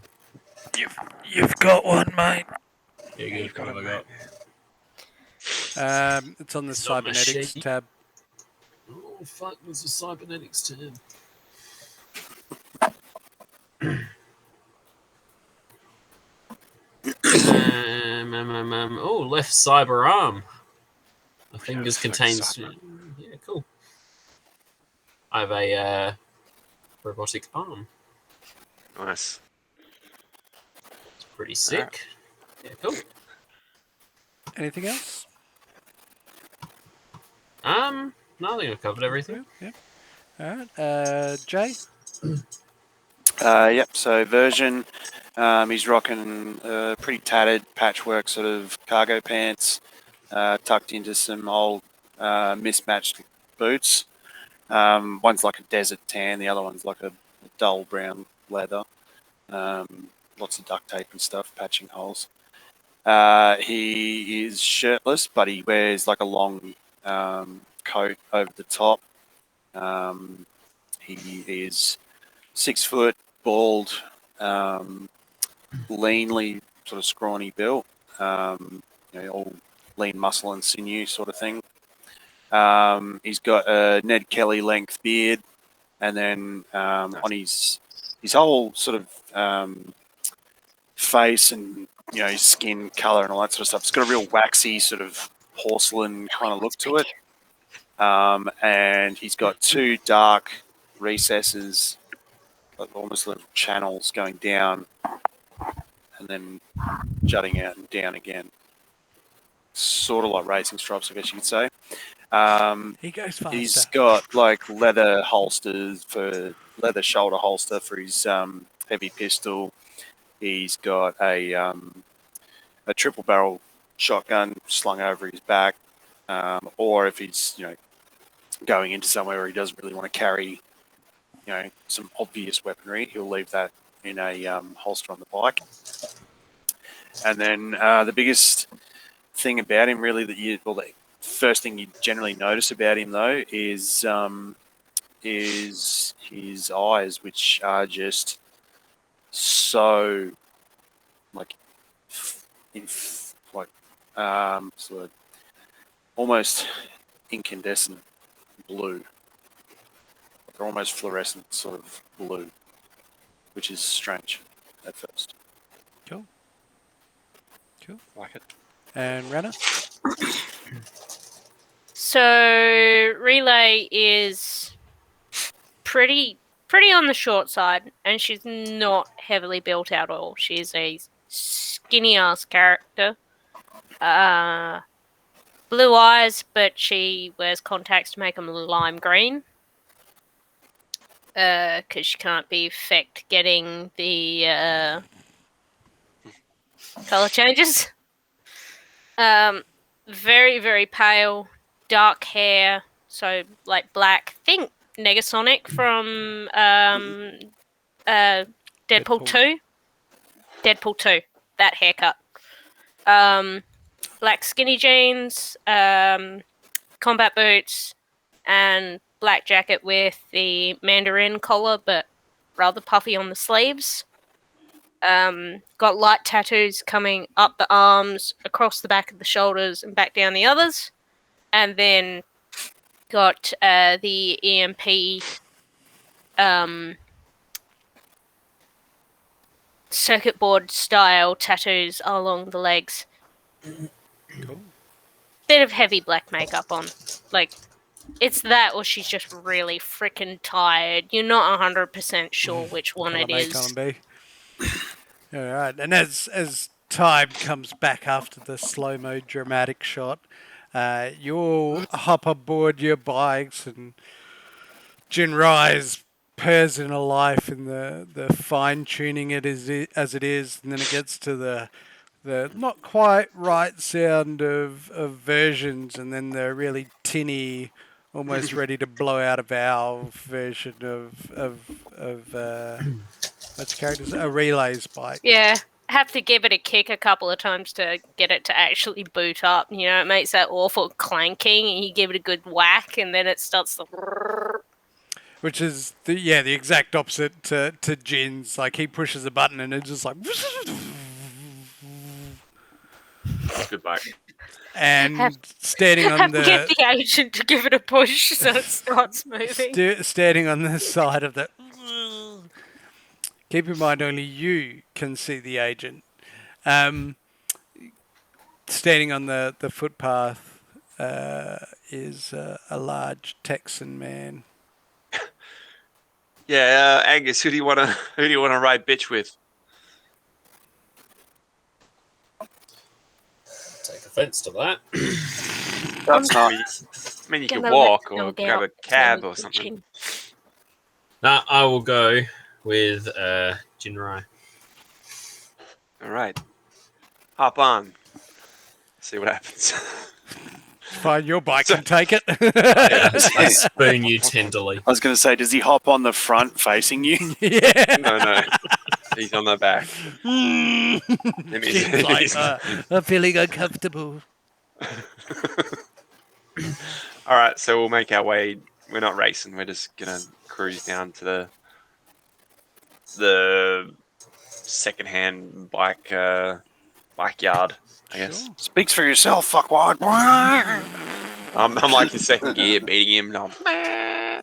You've got one, mate. Yeah, good. you've got What have it, I got? It's on the It's on my cybernetics sheet. tab. Oh fuck! There's a cybernetics tab. Oh, left cyber arm. The fingers contains. Yeah, cool. I have a robotic arm. Nice. It's pretty sick. Yeah, cool. Anything else? No, I think I've covered everything. Yeah. All right. Jay? Yep. So version, he's rocking pretty tattered patchwork sort of cargo pants, tucked into some old mismatched boots. One's like a desert tan, the other one's like a dull brown leather. Lots of duct tape and stuff, patching holes. He is shirtless, but he wears like a long coat over the top. He is 6 foot, bald, leanly, sort of scrawny built, all lean muscle and sinew sort of thing. He's got a Ned Kelly length beard, and then on his whole sort of face and his skin color and all that sort of stuff, it's got a real waxy sort of porcelain kind of look to it. And he's got 2 dark recesses, like almost little channels going down and then jutting out and down again. Sort of like racing stripes, I guess you could say. He goes faster. He's got like leather shoulder holster for his heavy pistol. He's got a triple barrel shotgun slung over his back, or if he's going into somewhere where he doesn't really want to carry some obvious weaponry, he'll leave that in a holster on the bike. And then the biggest thing about him, really, the first thing you generally notice about him though is his eyes, which are just so sort of almost incandescent blue. They're almost fluorescent sort of blue, which is strange at first. Cool. Like it. And Rana? So Relay is pretty on the short side, and she's not heavily built out at all. She's a skinny ass character. Blue eyes, but she wears contacts to make them lime green. Because she can't be fecked getting the color changes. Very, very pale, dark hair, so like black. Think Negasonic from Deadpool 2. Deadpool 2, that haircut. Black skinny jeans, combat boots, and black jacket with the mandarin collar, but rather puffy on the sleeves. Got light tattoos coming up the arms, across the back of the shoulders, and back down the others. And then got the EMP circuit board style tattoos along the legs. Cool. Bit of heavy black makeup on. Like, it's that or she's just really freaking tired. You're not 100% sure which one it is. Column B. All right. And as time comes back after the slow-mo dramatic shot, you all hop aboard your bikes and Jinrai's pairs in a life in the fine-tuning it as it is, and then it gets to the not quite right sound of versions, and then the really tinny, almost ready to blow out a valve version of what's the character's a Relay's bike. Yeah. have to give it a kick a couple of times to get it to actually boot up. You know, it makes that awful clanking, and you give it a good whack, and then it starts to. Which is the exact opposite to Jin's. Like he pushes a button and it's just like. That's a good bike. And standing on Have to get the the agent to give it a push so it starts moving. standing on the side of the. Keep in mind, only you can see the agent. Standing on the footpath is a large Texan man. Yeah, Angus, who do you wanna ride bitch with? Take offence to that. That's not. I mean, you Gonna could let walk the or dog grab out, a so cab we or can something. chin. Nah, I will go with Jinrai. All right, hop on. See what happens. Fine, your bike can take it. Yeah, I spoon you tenderly. I was going to say, does he hop on the front facing you? Yeah. No, he's on the back. Jin's like, I'm feeling uncomfortable. All right, so we'll make our way. We're not racing. We're just gonna cruise down to the secondhand bike yard, I guess. Sure. Speaks for yourself, fuckwad. I'm like in second gear, beating him. No. Yeah,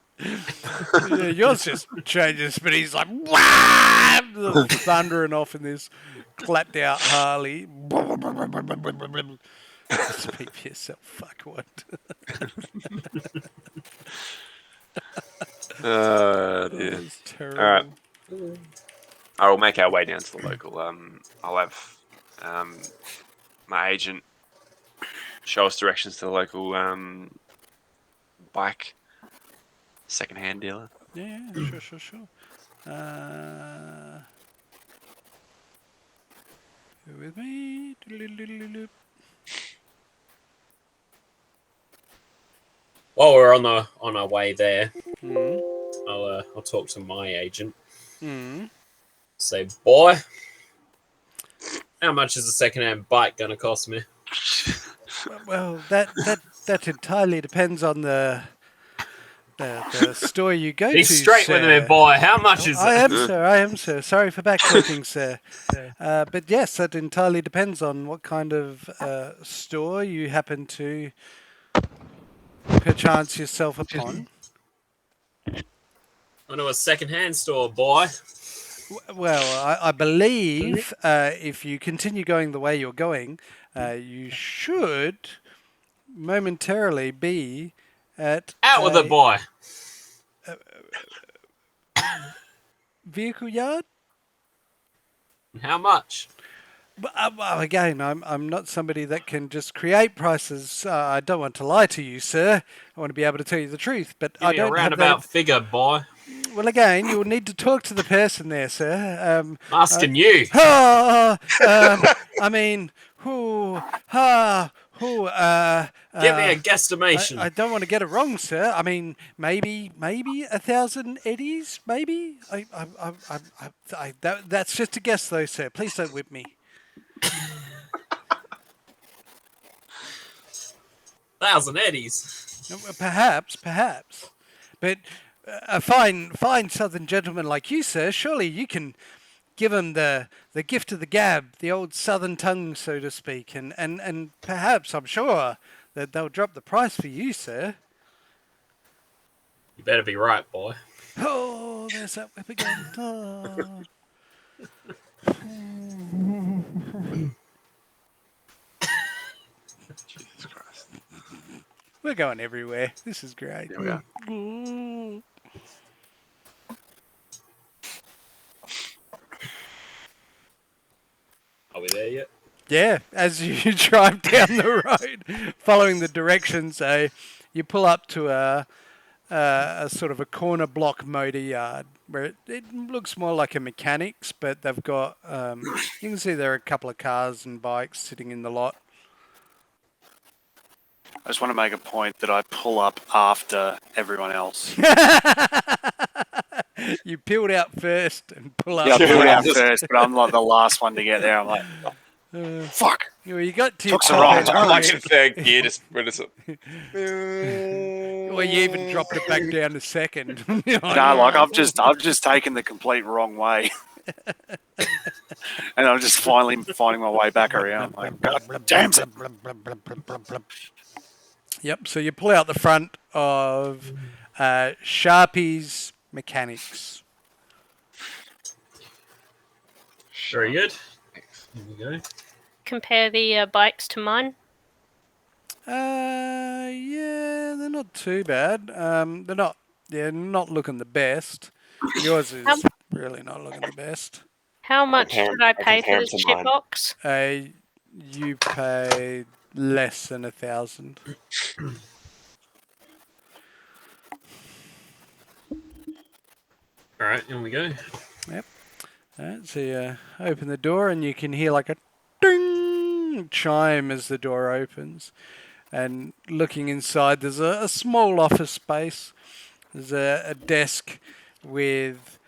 yours just changes, but he's like, wah! Thundering off in this clapped out Harley. Speak for yourself, fuckwad. Dear. That's terrible. All right. I will make our way down to the local. I'll have my agent show us directions to the local bike second-hand dealer. Yeah, sure. Go with me. While we're on our way there, Mm. I'll talk to my agent. Mm. Say, boy, how much is a second-hand bike gonna cost me? Well, that entirely depends on the store you go Be to. straight sir. with me, boy. How much is I it? am, sir. Sorry for back talking, sir. But yes, that entirely depends on what kind of store you happen to perchance yourself upon. I know a second-hand store, boy. Well, I believe if you continue going the way you're going, you should momentarily be at Out with it, boy. vehicle yard. How much? Well, again, I'm not somebody that can just create prices. I don't want to lie to you, sir. I want to be able to tell you the truth, but Give I me a don't have roundabout that. figure, boy. Well, again, you'll need to talk to the person there, sir. Asking you. I mean, who? Give me a guesstimation. I don't want to get it wrong, sir. I mean, maybe 1,000 eddies, maybe. That's just a guess, though, sir. Please don't whip me. 1,000 eddies. Perhaps, but a fine southern gentleman like you, sir, surely you can give him the gift of the gab, the old southern tongue, so to speak, and perhaps I'm sure that they'll drop the price for you, sir. You better be right, boy. Oh, there's that whip again. Oh. Jesus Christ. We're going everywhere. This is great. Here we are. Are we there yet? Yeah, as you drive down the road, following the directions, you pull up to a sort of a corner block motor yard where it looks more like a mechanic's, but they've got you can see there are a couple of cars and bikes sitting in the lot. I just want to make a point that I pull up after everyone else. You peeled out first and pull up. Yeah, I peeled out Just- first, but I'm like the last one to get there. I'm like, fuck. Well, you got to your Took the wrong top turn. I'm like end. in third gear, just we're just. Well, you even dropped it back down to second. No, like I've just taken the complete wrong way. And I'm just finally finding my way back around. Like, God damn it. Yep. So you pull out the front of Sharpie's Mechanics. Very good. Here we go. Compare the bikes to mine. Yeah, they're not too bad. They're not looking the best. Yours is Um, really not looking the best. How much Compare- did I I pay compare for 'em this to shit mine. box? You paid less than 1,000. All right, here we go. Alright, so you open the door and you can hear like a ding chime as the door opens. And looking inside, there's a small office space. There's a desk with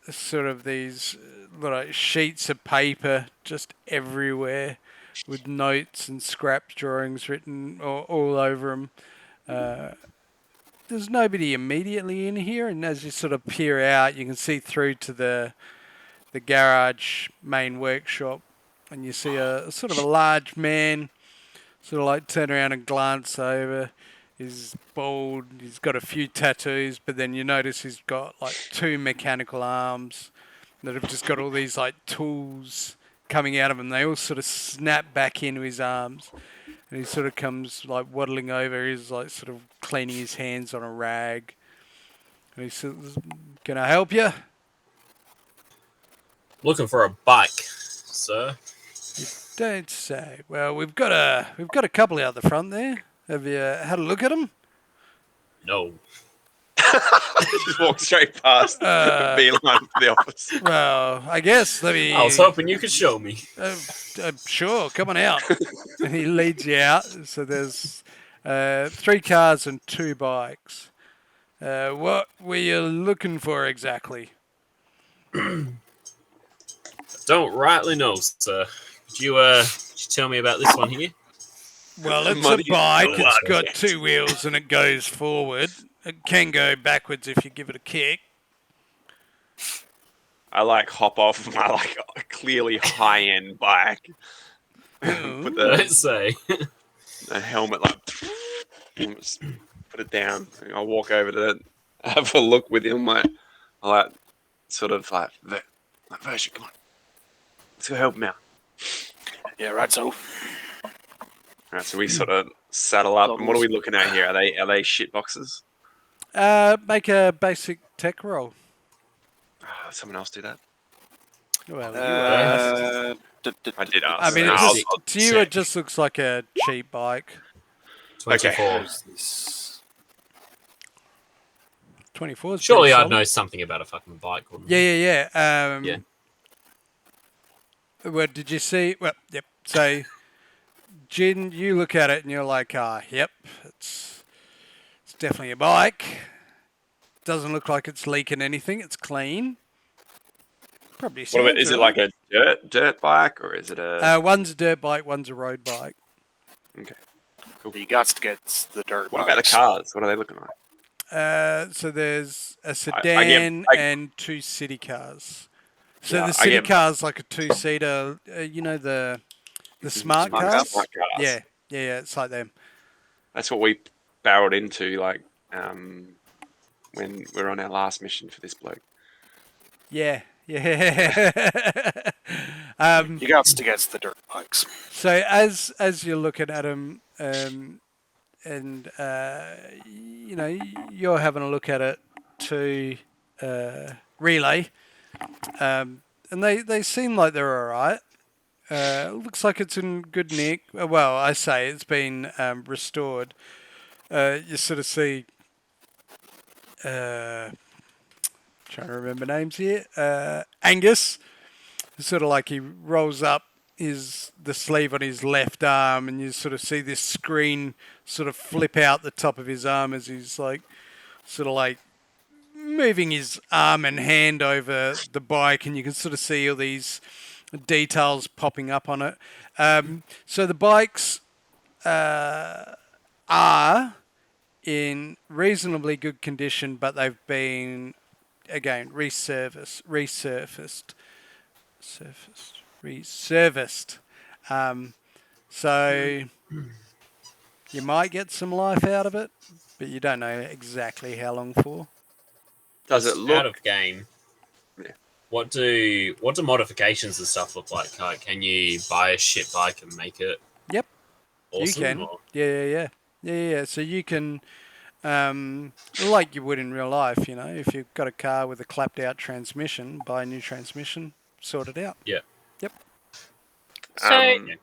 sort of these like sheets of paper just everywhere with notes and scrap drawings written all over them. There's nobody immediately in here, and as you sort of peer out, you can see through to the garage main workshop, and you see a sort of a large man sort of like turn around and glance over. He's bald, he's got a few tattoos, but then you notice he's got like 2 mechanical arms that have just got all these like tools coming out of him. They all sort of snap back into his arms, and he sort of comes like waddling over. He's like sort of cleaning his hands on a rag, and he's sort of, "Can I help you?" Looking for a bike, sir. Don't say. Well, we've got a couple out the front there. Have you had a look at them? No. Just walk straight past, beeline to the office. Well, I guess let me. I was hoping you could show me. Sure, come on out. And he leads you out. So there's 3 cars and 2 bikes. What were you looking for exactly? Don't rightly know, sir. Could you tell me about this one here? Well, it's Money a bike. is It's blood. got 2 wheels and it goes forward. It can go backwards if you give it a kick. I like hop off my like clearly high end bike. Put Don't the say. helmet like just put it down. I'll walk over to it, have a look with him. Like I like sort of like version. Come on, let's go help him out. Yeah, right. So, All right, so we sort of saddle up. And what are we looking at here? Are they shit boxes? Make a basic tech roll. Someone else do that. Well, you asked. I did ask. I mean, I'll- to you, it just looks like a cheap bike. 24. 24 is Surely pretty I'd solid. know something about a fucking bike, wouldn't I? Yeah. Yeah. Well, did you see? Well, yep. So, Jin, you look at it and you're like, yep, it's definitely a bike. Doesn't look like it's leaking anything. It's clean. Probably. What about, is it like a dirt bike or is it a? One's a dirt bike, one's a road bike. Okay. you got to get the dirt. What about the bikes. cars? What are they looking like? So there's a sedan and 2 city cars. So Yeah, the I city get- car's like a 2-seater. You know the smart cars. Smart cars. Yeah, it's like them. That's what we barreled into, like, when we were on our last mission for this bloke. Yeah. You got to get the dirt bikes. So as you're looking at them, and you're having a look at it to relay, and they seem like they're all right. Looks like it's in good nick. Well, I say it's been restored. You sort of see. Trying to remember names here. Angus, sort of like he rolls up the sleeve on his left arm, and you sort of see this screen sort of flip out the top of his arm as he's like, sort of like moving his arm and hand over the bike, and you can sort of see all these details popping up on it. So the bikes are in reasonably good condition, but they've been, again, resurfaced. So you might get some life out of it, but you don't know exactly how long for. Does it Just look out of game? Yeah. What do modifications and stuff look like? Can you buy a shit bike and make it? Yep, Awesome. you can. Or- Yeah. So you can, like you would in real life, if you've got a car with a clapped out transmission, buy a new transmission, sort it out. Yeah. Yep. So Yeah.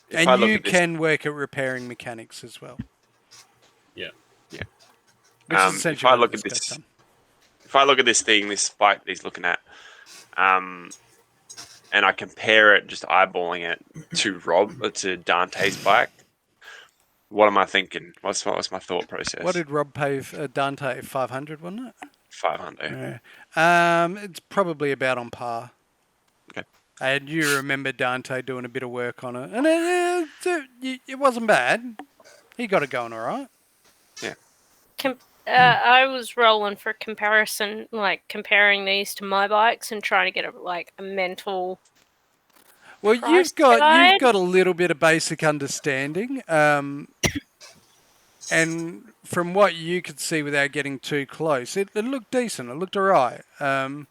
if I And look you at this, can work at repairing mechanics as well. Yeah. Which is if essentially I what look this at guy's this, done. if I look at this thing, this bike that he's looking at, and I compare it, just eyeballing it to Dante's bike, what am I thinking? What's my thought process? What did Rob pay Dante? 500, wasn't it? 500. Yeah. It's probably about on par. Okay. And you remember Dante doing a bit of work on it, and it wasn't bad. He got it going all right. I was rolling for comparison, like comparing these to my bikes and trying to get a mental. Well, Price you've got guide? a little bit of basic understanding, and from what you could see without getting too close, it looked decent. It looked alright. For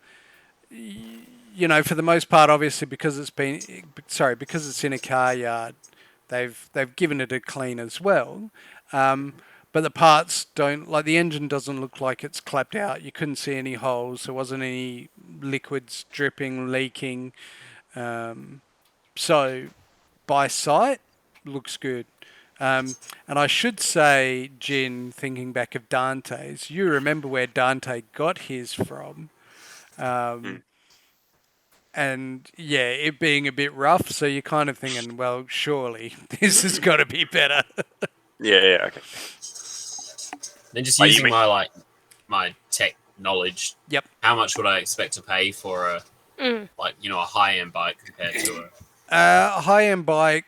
the most part, obviously because it's in a car yard, they've given it a clean as well. But the parts don't, like the engine doesn't look like it's clapped out. You couldn't see any holes. There wasn't any liquids dripping, leaking. So by sight, looks good. And I should say, Jin, thinking back of Dante's, you remember where Dante got his from. And yeah, it being a bit rough, so you're kind of thinking, well, surely this has got to be better. Yeah. Okay. Then just Like you using mean- my tech knowledge. Yep. How much would I expect to pay for a high end bike compared to A high-end bike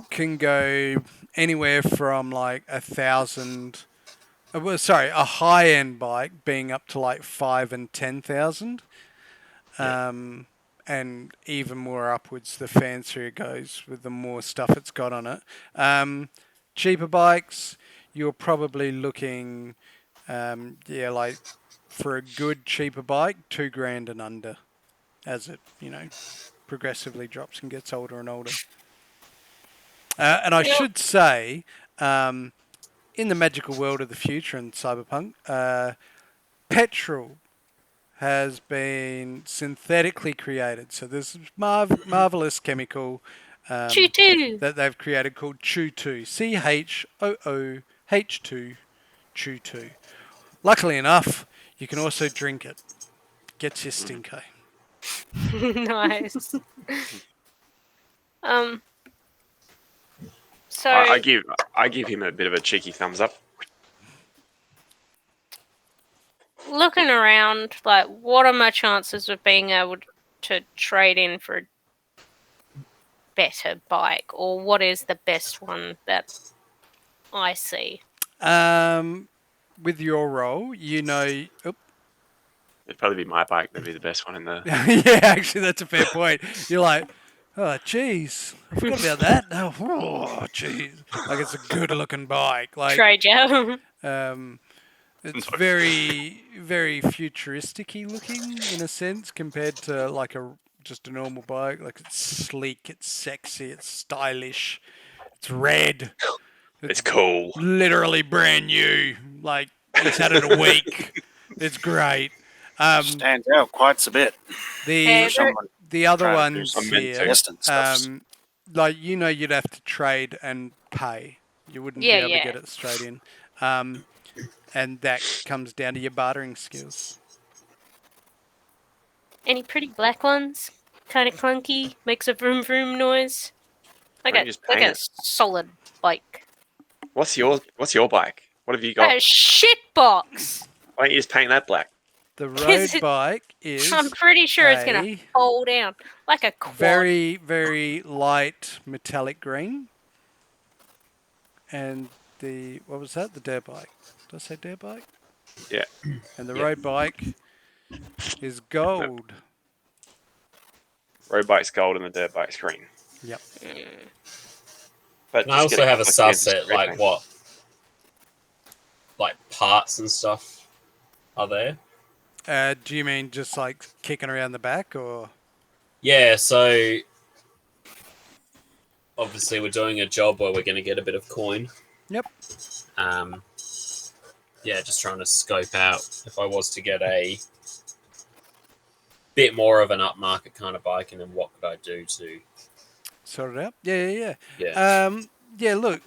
can go anywhere from like 1,000. A high-end bike being up to like 5,000 and 10,000. And even more upwards the fancier it goes with the more stuff it's got on it. Cheaper bikes, you're probably looking, like for a good cheaper bike, $2,000 and under, as it progressively drops and gets older and older. And I should say, in the magical world of the future in Cyberpunk, petrol has been synthetically created. So there's marvelous chemical Choo-choo. that they've created called Choo-2. CHOOH2 Choo-2. Luckily enough, you can also drink it. Gets you stinko. Nice. So I give him a bit of a cheeky thumbs up. looking around, like, what are my chances of being able to trade in for a better bike, or what is the best one that I see? With your role, Oop. It'd probably be my bike that'd be the best one in the. Yeah, actually, that's a fair point. You're like, oh, jeez, I forgot about that. Oh, jeez. Like, it's a good-looking bike. Like, Trade you. it's very, very futuristic-y looking in a sense compared to like just a normal bike. Like, it's sleek, it's sexy, it's stylish, it's red. It's cool. Literally brand new. Like, it's had it a week. It's great. Stands out quite a bit. The Someone the other trying to do ones some here, distance stuff. like you'd have to trade and pay. You wouldn't be Yeah, able yeah. to get it straight in, and that comes down to your bartering skills. Any pretty black ones? Kind of clunky, makes a vroom vroom noise. Like Why a don't you just like paint a it? solid bike. What's your bike? What have you got? A shit box. Why don't you just paint that black? The road bike is I'm pretty sure it's going a to fall down like a quad. very, very light metallic green. And what was that? The dirt bike. Did I say dirt bike? Yeah. And the Yeah. road bike is gold. Road bike's gold and the dirt bike's green. Yep. But And I just get also have a couple of cans of subset, spray like paint. what? Like parts and stuff are there? Do you mean just like kicking around the back, or? Yeah, so obviously we're doing a job where we're going to get a bit of coin. Yep. Yeah, just trying to scope out if I was to get a bit more of an upmarket kind of bike, and then what could I do to Sort it out? Yeah. yeah. Look,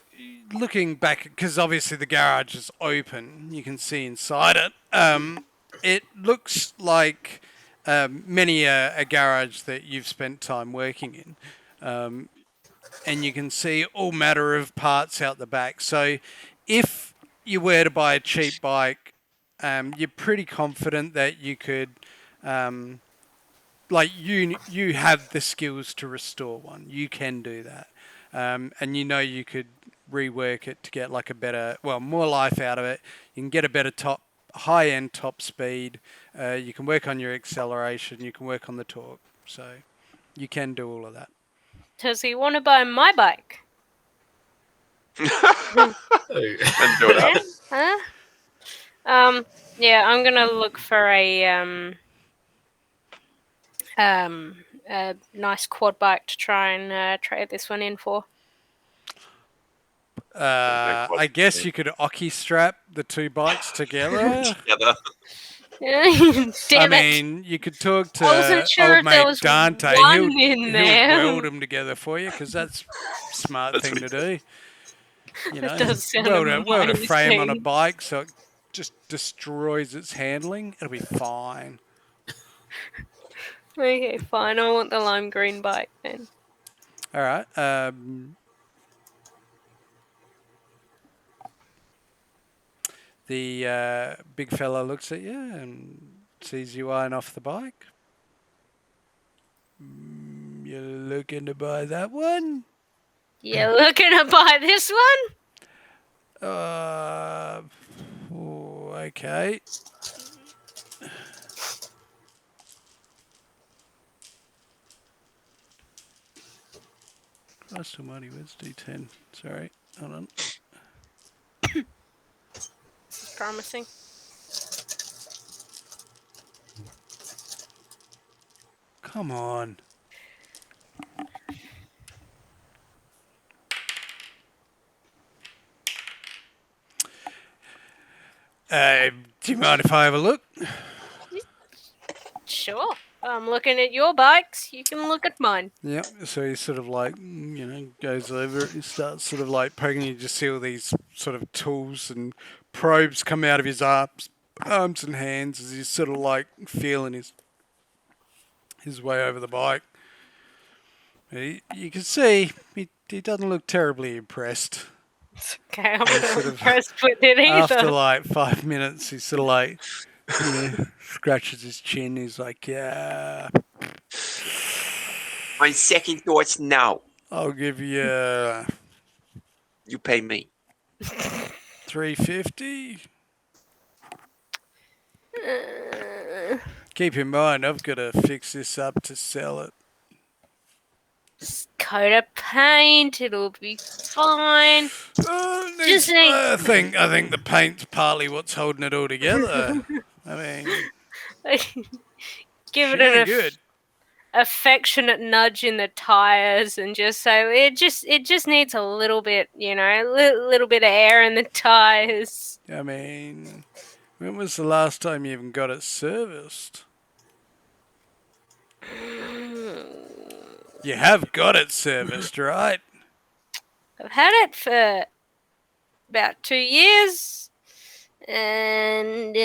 looking back, because obviously the garage is open, you can see inside it. It looks like many a garage that you've spent time working in. And you can see all matter of parts out the back. So if you were to buy a cheap bike, you're pretty confident that you could... you have the skills to restore one. You can do that. And you could rework it to get like a better, more life out of it. You can get a better high-end top speed. You can work on your acceleration. You can work on the torque. So you can do all of that. Does he want to buy my bike? And do it up. Huh? Yeah, I'm gonna look for a nice quad bike to try and trade this one in for. I guess you could Oki strap the two bikes together. Together. Damn I it! mean, you could talk to I wasn't sure old if there mate was Dante. one He'll in there. weld them together for you because that's a smart That's thing what to do. You know, does sound weld a frame on a amazing. bike so it just destroys its handling. It'll be fine. Okay, fine. I want the lime green bike then. All right. The big fella looks at you and sees you eyeing off the bike. You're looking to buy that one? You looking to buy this one? Okay. Christ almighty, where's D10? Sorry, hold on. Promising. Come on. Do you mind if I have a look? Sure. I'm looking at your bikes. You can look at mine. Yep. So he sort of like, goes over it. He starts sort of like poking. You just see all these sort of tools and probes come out of his arms and hands as he's sort of like feeling his way over the bike. You can see he doesn't look terribly impressed. Okay, I'm He's not sort of- impressed with it either. After like 5 minutes, he sort of like scratches his chin. He's like, yeah, My second thoughts, no. I'll give you You pay me. $350. Keep in mind, I've got to fix this up to sell it. Coat of paint, it'll be fine. Just think- I think the paint's partly what's holding it all together. I mean, Give it yeah, an good. affectionate nudge in the tires, and just say it just needs a little bit, little bit of air in the tires. I mean, when was the last time you even got it serviced? You have got it serviced, right? I've had it for about 2 years, and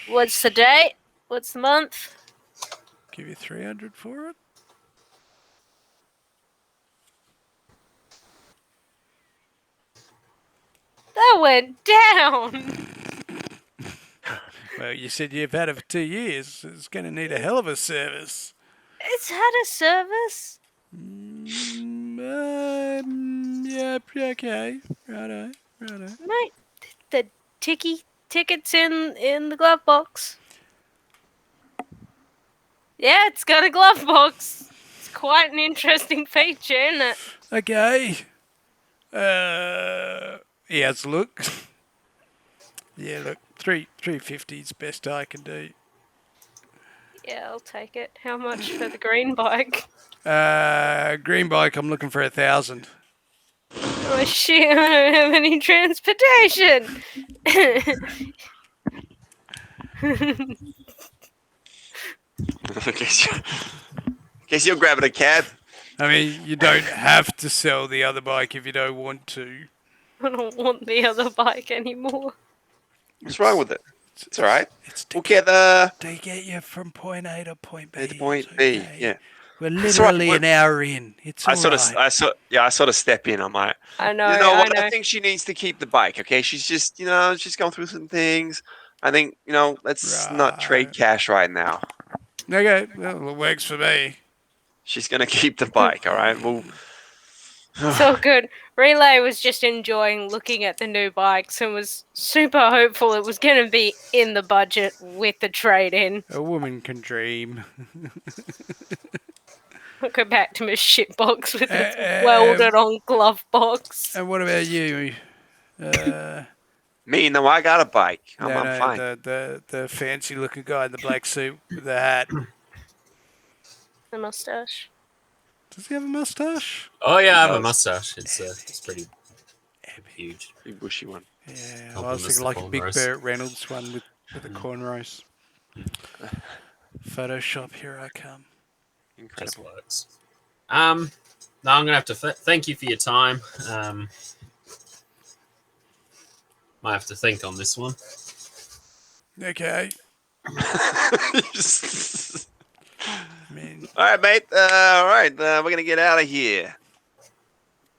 what's the date? What's the month? Give you $300 for it. That went down. Well, you said you've had it for 2 years. It's going to need a hell of a service. It's had a service. Yeah, okay. Righto. Mate, the ticket's in the glove box. Yeah, it's got a glove box. It's quite an interesting feature, isn't it? Okay. Yes, look. Yeah, look. 350's best I can do. Yeah, I'll take it. How much for the green bike? Green bike, I'm looking for 1,000. Oh shit, I don't have any transportation. Guess you're grabbing a cab. I mean, you don't have to sell the other bike if you don't want to. I don't want the other bike anymore. What's wrong with it? It's all right. It's We'll get the to get you from point A to point B. to point It's B. okay. Yeah. We're It's all right. literally an hour in. It's all right. I sort of step in. I'm like, I know, you know I what? know. I think she needs to keep the bike. Okay, she's just, she's going through some things. I think, let's not trade Right. cash right now. Okay, well, it works for me. She's gonna keep the bike. All right. Well, It's all good. Relay was just enjoying looking at the new bikes and was super hopeful it was going to be in the budget with the trade-in. A woman can dream. I'll go back to my shit box with its welded-on glove box. And what about you? me, no, I got a bike. I'm fine. The fancy-looking guy in the black suit with the hat. The mustache. Does he have a mustache? Oh yeah, I have a does. mustache. It's pretty huge. Big bushy one. Yeah, Help I was him as thinking the like a big cornrows. Burt Reynolds one with the cornrows. Photoshop, here I come. Just Incredible. works. No, I'm gonna have to thank you for your time. Might have to think on this one. Okay. Man. All right, mate. All right, we're gonna get out of here.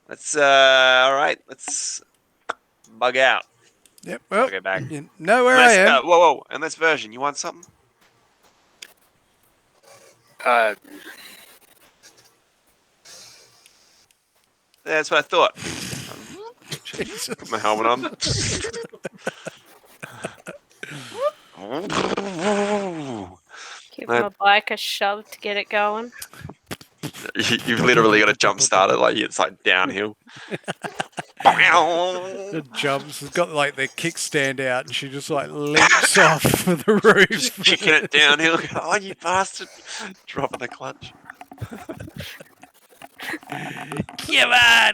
Let's. All right, let's bug out. Yep. Well, Okay, back. you know where I am. Whoa! And this version, you want something? That's what I thought. Put my helmet on. Give my bike a shove to get it going. You've literally got to jump start it like it's like downhill. It jumps. It's got like the kickstand out, and she just like leaps off the roof. Kicking it downhill. Oh, you bastard! Dropping the clutch. Come on!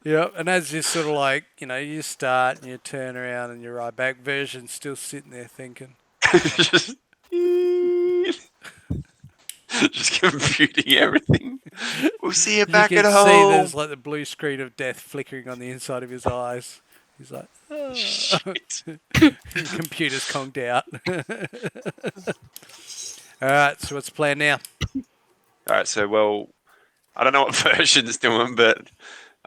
Yep, and as you sort of like, you start and you turn around and you ride back, version's still sitting there thinking. Just computing everything. We'll see you back You at can home. see there's like the blue screen of death flickering on the inside of his eyes. He's like, oh. Shit. Computer's conked out. Alright, so what's the plan now? All right, so well, I don't know what version's doing, but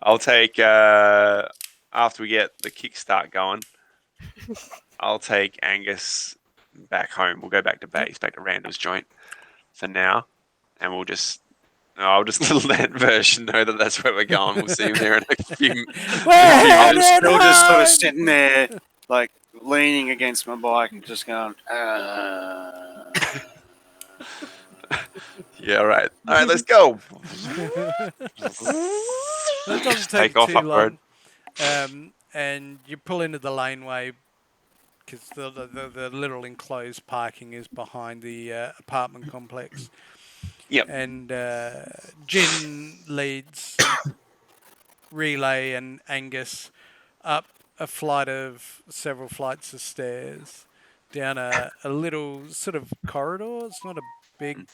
I'll take after we get the kickstart going, I'll take Angus back home. We'll go back to base, back to Randall's joint for now, and I'll just let version know that that's where we're going. We'll see him there in a few. I'm still just sort of sitting there, like leaning against my bike and just going. Yeah, all right, let's go. That doesn't Take take off too up road. long. And you pull into the laneway because the little enclosed parking is behind the apartment complex. Yep. And Jin leads Relay and Angus up a flight of several flights of stairs down a little sort of corridor. It's not a big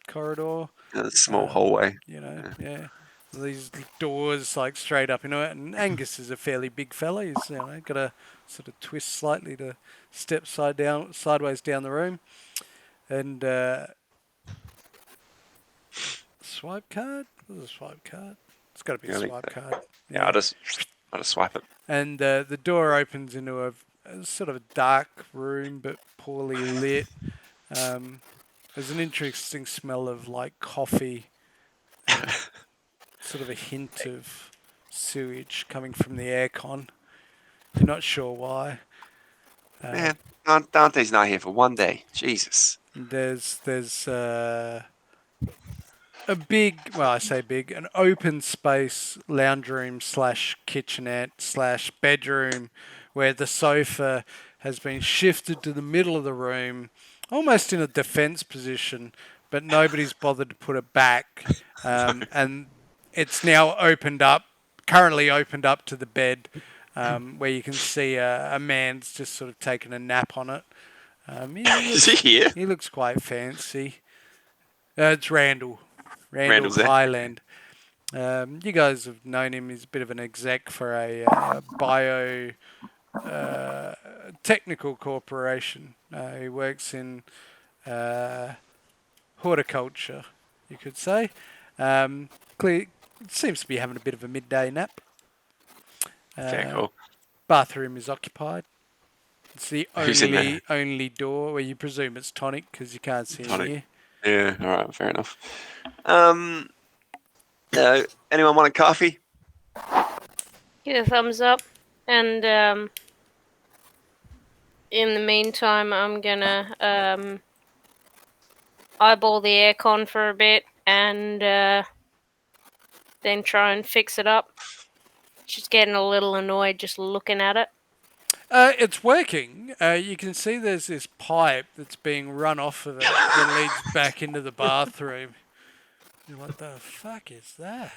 corridor. A small hallway. Yeah. These doors like straight up, and Angus is a fairly big fella. He's got to sort of twist slightly to step sideways down the room, and swipe card. What's a swipe card? It's got to be a swipe card. Yeah, I'll just swipe it. And the door opens into sort of a dark room, but poorly lit. There's an interesting smell of like coffee and sort of a hint of sewage coming from the aircon. You're not sure why. Man, Dante's not here for one day. Jesus. There's a big, well, I say big, an open space lounge room slash kitchenette slash bedroom where the sofa has been shifted to the middle of the room, almost in a defense position, but nobody's bothered to put it back. And it's now currently opened up to the bed, where you can see a man's just sort of taken a nap on it. Is he here? He looks quite fancy. It's Randall Randall's there. Highland. You guys have known him. He's a bit of an exec for a bio technical corporation. He works in horticulture, you could say. Seems to be having a bit of a midday nap. Very cool. Bathroom is occupied. It's the Who's in there? only door where you presume it's tonic because you can't see in here. Yeah, all right, fair enough. Anyone want a coffee? Give a thumbs up. And in the meantime, I'm gonna eyeball the aircon for a bit and then try and fix it up. She's getting a little annoyed just looking at it. It's working. You can see there's this pipe that's being run off of it that leads back into the bathroom. What the fuck is that?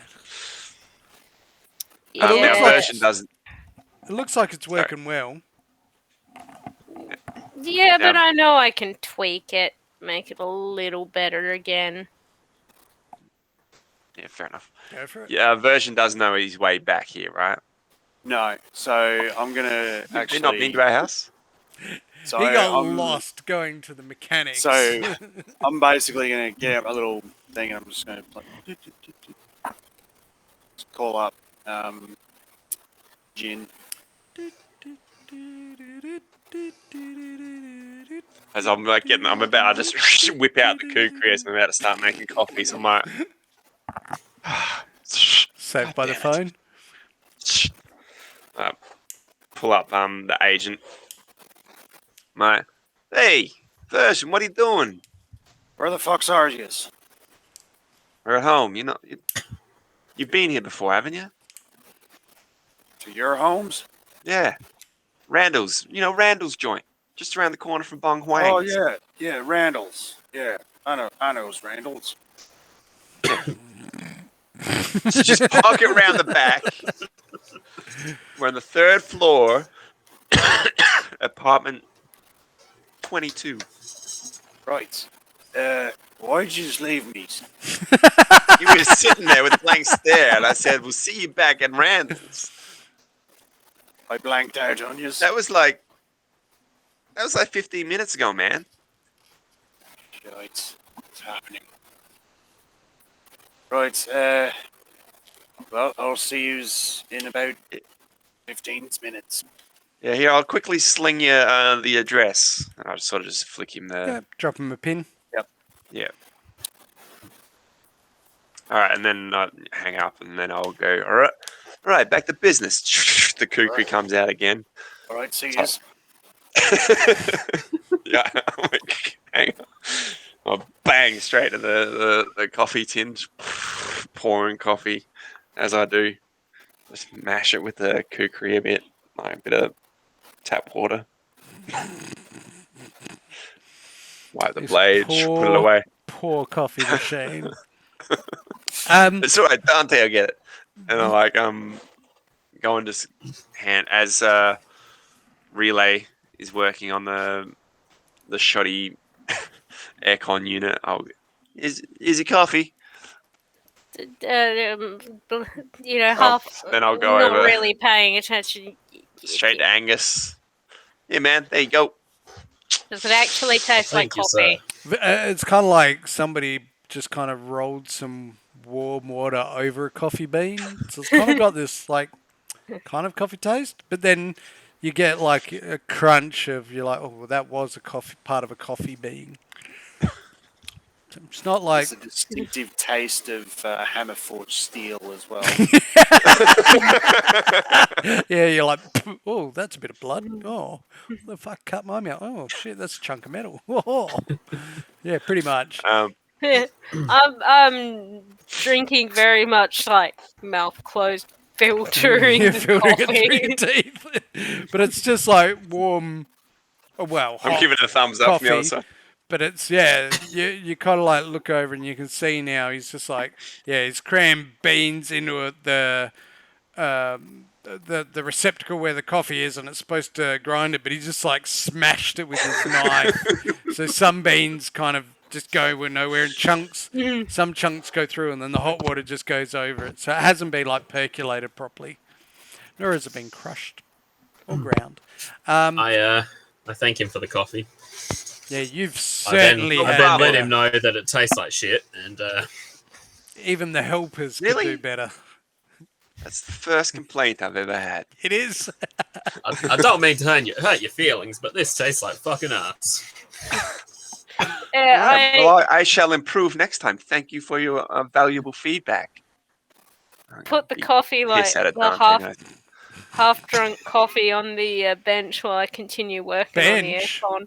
Our version doesn't. It looks like it's working well. Yeah, but I know I can tweak it, make it a little better again. Yeah, fair enough. Go for it. Yeah, our version does know his way back here, right? No, so I'm gonna actually. You've not been to our house? So He got lost going to the mechanics. So I'm basically gonna get out my little thing, and I'm just gonna call up Jin. As I'm like I just whip out the kukri as I'm about to start making coffee. So I'm like, Saved by the phone. Pull up the agent. Mate, hey, version, what are you doing? Where the fuck's are you? We're at home. You've been here before, haven't you? To your homes? Yeah, Randall's. Randall's joint, just around the corner from Bong Huang. Oh yeah, Randall's. Yeah, I know it's Randall's. So just park it around the back. We're on the 3rd floor, apartment 22. Right. Why'd you just leave me? You were sitting there with a blank stare, and I said, "We'll see you back at Randall's." I blanked out on you. That was like 15 minutes ago, man. Shite. What's happening? Right, well, I'll see you in about 15 minutes. Yeah, here, I'll quickly sling you the address. And I'll just flick him the... Yeah, drop him a pin. Yep. Yeah. All right, and then hang up, and then I'll go, all right, back to business. The kukri comes out again. All right, see you. Yeah, hang on. I'll bang straight to the coffee tin, pouring coffee as I do. Just mash it with the kukri a bit, like a bit of tap water. Wipe the blade, put it away. Poor coffee machine. It's all right, Dante will get it. And I'm go and just hand as Relay is working on the shoddy aircon unit. Is your coffee? Half. Then I'll go not over really paying attention. straight to Angus. Yeah, man, there you go. Does it actually taste like Thank you, coffee? It's kind of like somebody just kind of rolled some warm water over a coffee bean. So it's kind of got this like kind of coffee taste, but then you get like a crunch of, you're like, oh, well, that was a coffee, part of a coffee bean. It's not like, There's a distinctive taste of hammer forged steel as well. yeah, you're like, oh, that's a bit of blood. Oh, what the fuck cut my mouth? Oh shit, that's a chunk of metal. Oh. Yeah, pretty much. I'm drinking very much like mouth closed, filtering You're the filtering it through coffee. your teeth, but it's just like warm. Well, I'm hot giving it a thumbs up from the other coffee. side. But it's you kind of like look over and you can see now he's just like he's crammed beans into the receptacle where the coffee is, and it's supposed to grind it, but he just like smashed it with his knife. So some beans kind of just go nowhere in chunks. Some chunks go through, and then the hot water just goes over it. So it hasn't been like percolated properly, nor has it been crushed or ground. I thank him for the coffee. Yeah, you've I then certainly had. let better. him know that it tastes like shit, and Even the helpers Really? could do better. That's the first complaint I've ever had. It is. I don't mean to hurt your feelings, but this tastes like fucking ass. Well, I shall improve next time. Thank you for your valuable feedback. Put the coffee Piss like at it, the Dante. half drunk coffee on the bench while I continue working on the Bench? aircon.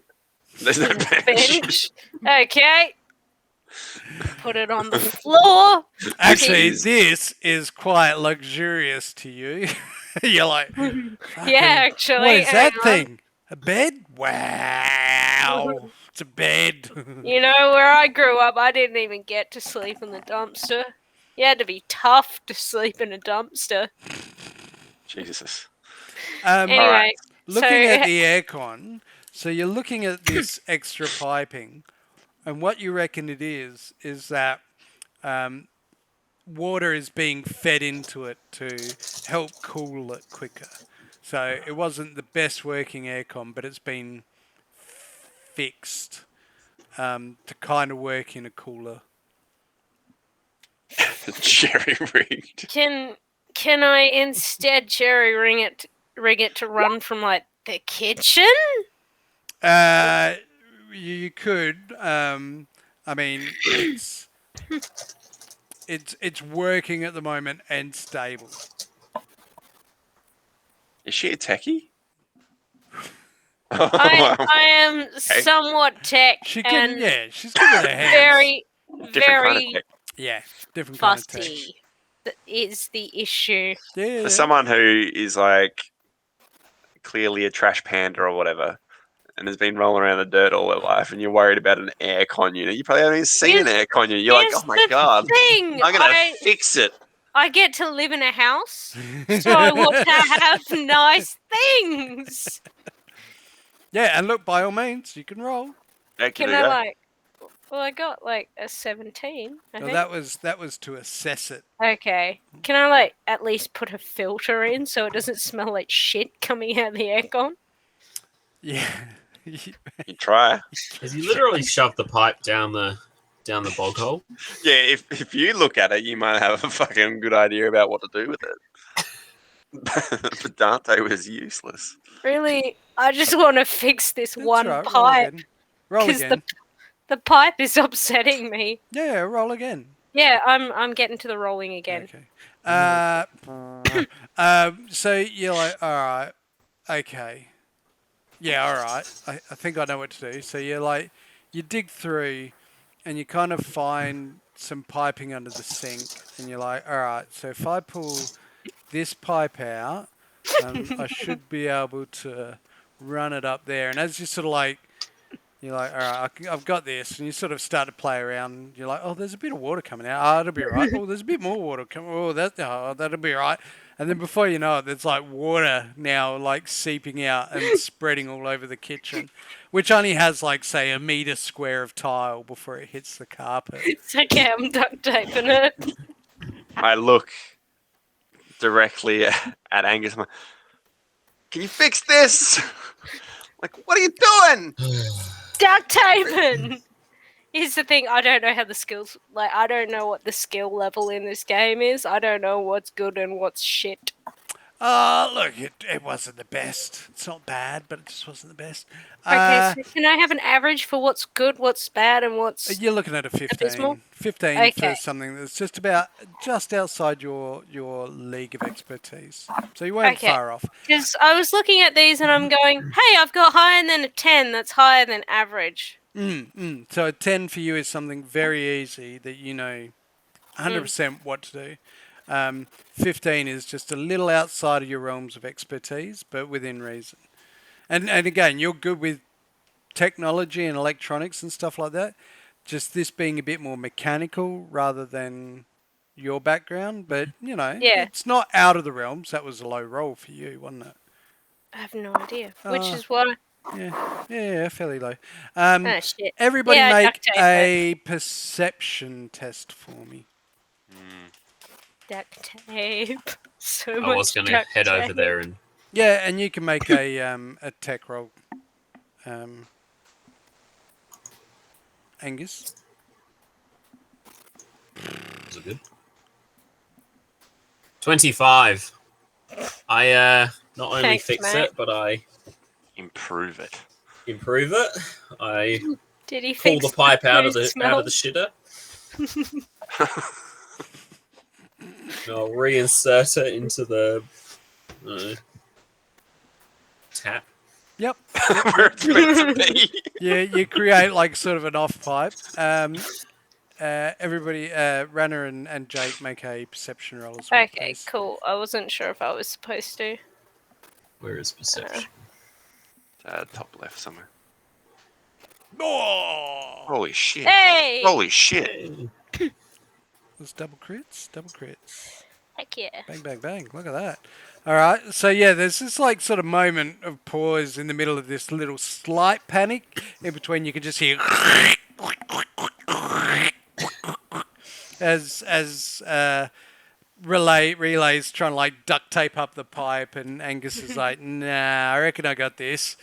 There's no bench. Okay. Put it on the floor. Actually, Jeez. this is quite luxurious to you. You're like, Yeah, actually. what is that hang on. thing? A bed? Wow. It's a bed. You know, where I grew up, I didn't even get to sleep in the dumpster. You had to be tough to sleep in a dumpster. Jesus. Anyway, Alright. Looking so at the aircon, so you're looking at this extra piping, and what you reckon it is that water is being fed into it to help cool it quicker. So it wasn't the best working aircon, but it's been fixed to kind of work in a cooler. Jerry rigged. can I instead jerry rig it to run from like the kitchen? You could. I mean, it's working at the moment and stable. Is she a techie? I am somewhat tech She can, and she's good with her hands. very, Different kind of very tech. Yeah, different kind of tech. fussy. That is the issue. Yeah. For someone who is like clearly a trash panda or whatever, and has been rolling around the dirt all her life, and you're worried about an aircon unit, you probably haven't even seen an aircon unit. You're like, Here's oh my the god, thing, I'm gonna fix it. I get to live in a house, so I want to have nice things. Yeah, and look, by all means, you can roll. Can I like? Well, I got like a 17. I Well, think. that was to assess it. Okay. Can I like at least put a filter in so it doesn't smell like shit coming out of the aircon? Yeah. You try. Has he literally shoved the pipe down the bog hole? Yeah, if you look at it, you might have a fucking good idea about what to do with it. But Dante was useless. Really, I just want to fix this That's one right, pipe Roll because again. the pipe is upsetting me. Yeah, roll again. Yeah, I'm getting to the rolling again. Okay. So you're like, all right, okay. Yeah, all right. I think I know what to do. So you're like, you dig through and you kind of find some piping under the sink, and you're like, all right, so if I pull this pipe out, I should be able to run it up there. And as you sort of like, you're like, all right, I've got this. And you sort of start to play around. You're like, oh, there's a bit of water coming out. Oh, it'll be all right. Oh, there's a bit more water coming. Oh, that'll be all right. And then before you know it, there's like water now like seeping out and spreading all over the kitchen, which only has like, say, a meter square of tile before it hits the carpet. It's okay, I'm duct taping it. I look directly at Angus. I'm like, can you fix this? Like, what are you doing? Duct taping! Here's the thing, I don't know how the skills... Like, I don't know what the skill level in this game is. I don't know what's good and what's shit. Look, it wasn't the best. It's not bad, but it just wasn't the best. Okay, so can I have an average for what's good, what's bad, and what's You're looking at a abysmal? 15. 15 Okay. for something that's just outside your league of expertise. So you weren't Okay. far off. Because I was looking at these and I'm going, hey, I've got higher than a 10. That's higher than average. So a 10 for you is something very easy that you know 100% what to do. 15 is just a little outside of your realms of expertise, but within reason. And again, you're good with technology and electronics and stuff like that. Just this being a bit more mechanical rather than your background, but Yeah. it's not out of the realms. That was a low roll for you, wasn't it? I have no idea. Which is what. Yeah, fairly low. Oh, shit. Everybody Yeah, I make duct tape a perception test for me. Duct tape. So I was much going to duct head over tape. there and Yeah, and you can make a tech roll, Angus. was it good? 25. I not only Thanks, fix mate. it, but I Improve it. improve it. I Did he pull fix the pipe out my of the smell? shitter. And I'll reinsert it into the tap. Yep. Where it's meant to be. Yeah, you create like sort of an off pipe. Everybody, Ranner and Jake make a perception roll as well, Okay, please. cool. I wasn't sure if I was supposed to. Where is perception? Top left somewhere. Oh! Holy shit. Hey! Holy shit. Hey. Those double crits, double crits. Heck yeah. Bang, bang, bang. Look at that. All right. So, yeah, there's this like sort of moment of pause in the middle of this little slight panic. In between, you can just hear as relays trying to like duct tape up the pipe, and Angus is like, nah, I reckon I got this.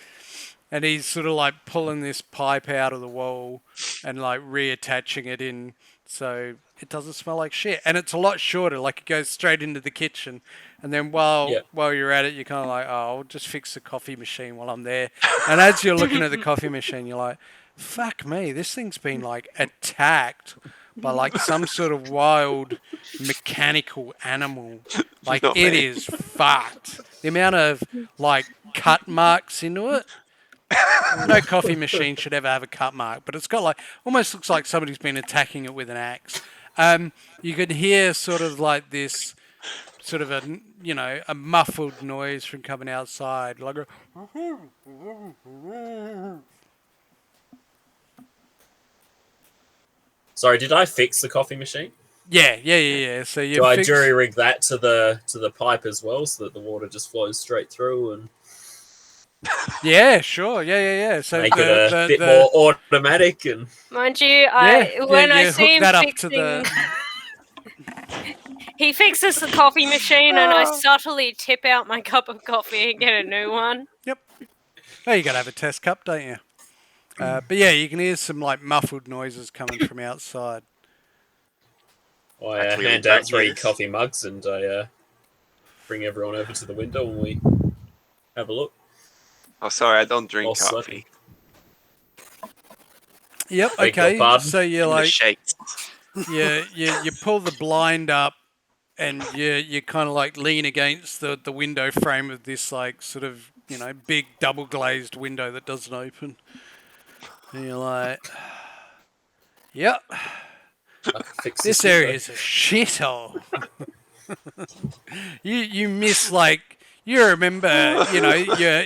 And he's sort of like pulling this pipe out of the wall and like reattaching it in so it doesn't smell like shit. And it's a lot shorter, like it goes straight into the kitchen. And then while you're at it, you're kind of like, oh, I'll just fix the coffee machine while I'm there. And as you're looking at the coffee machine, you're like, fuck me, this thing's been like attacked by like some sort of wild mechanical animal. Like Oh, it man. is fucked. The amount of like cut marks into it. No coffee machine should ever have a cut mark, but it's got like almost looks like somebody's been attacking it with an axe. You could hear sort of like this, sort of a muffled noise from coming outside, like a Sorry, did I fix the coffee machine? yeah. So you Do I fix- jury rig that to the pipe as well, so that the water just flows straight through and Yeah, sure, yeah. So make it a bit more automatic and Mind you, when I you see hook him that up fixing, to the he fixes the coffee machine, and I subtly tip out my cup of coffee and get a new one. Yep. Oh, you got to have a test cup, don't you? But yeah, you can hear some like muffled noises coming from outside. I Actually, we hand don't out 3 hear this. coffee mugs and I bring everyone over to the window and we have a look. Oh, sorry, I don't drink All coffee. Yep. Beg your Okay. pardon? So you're Give me the like, shakes. you pull the blind up, and you kind of like lean against the window frame of this like sort of big double glazed window that doesn't open. And you're like, yep, I can fix this window. area is a shithole. you miss like you remember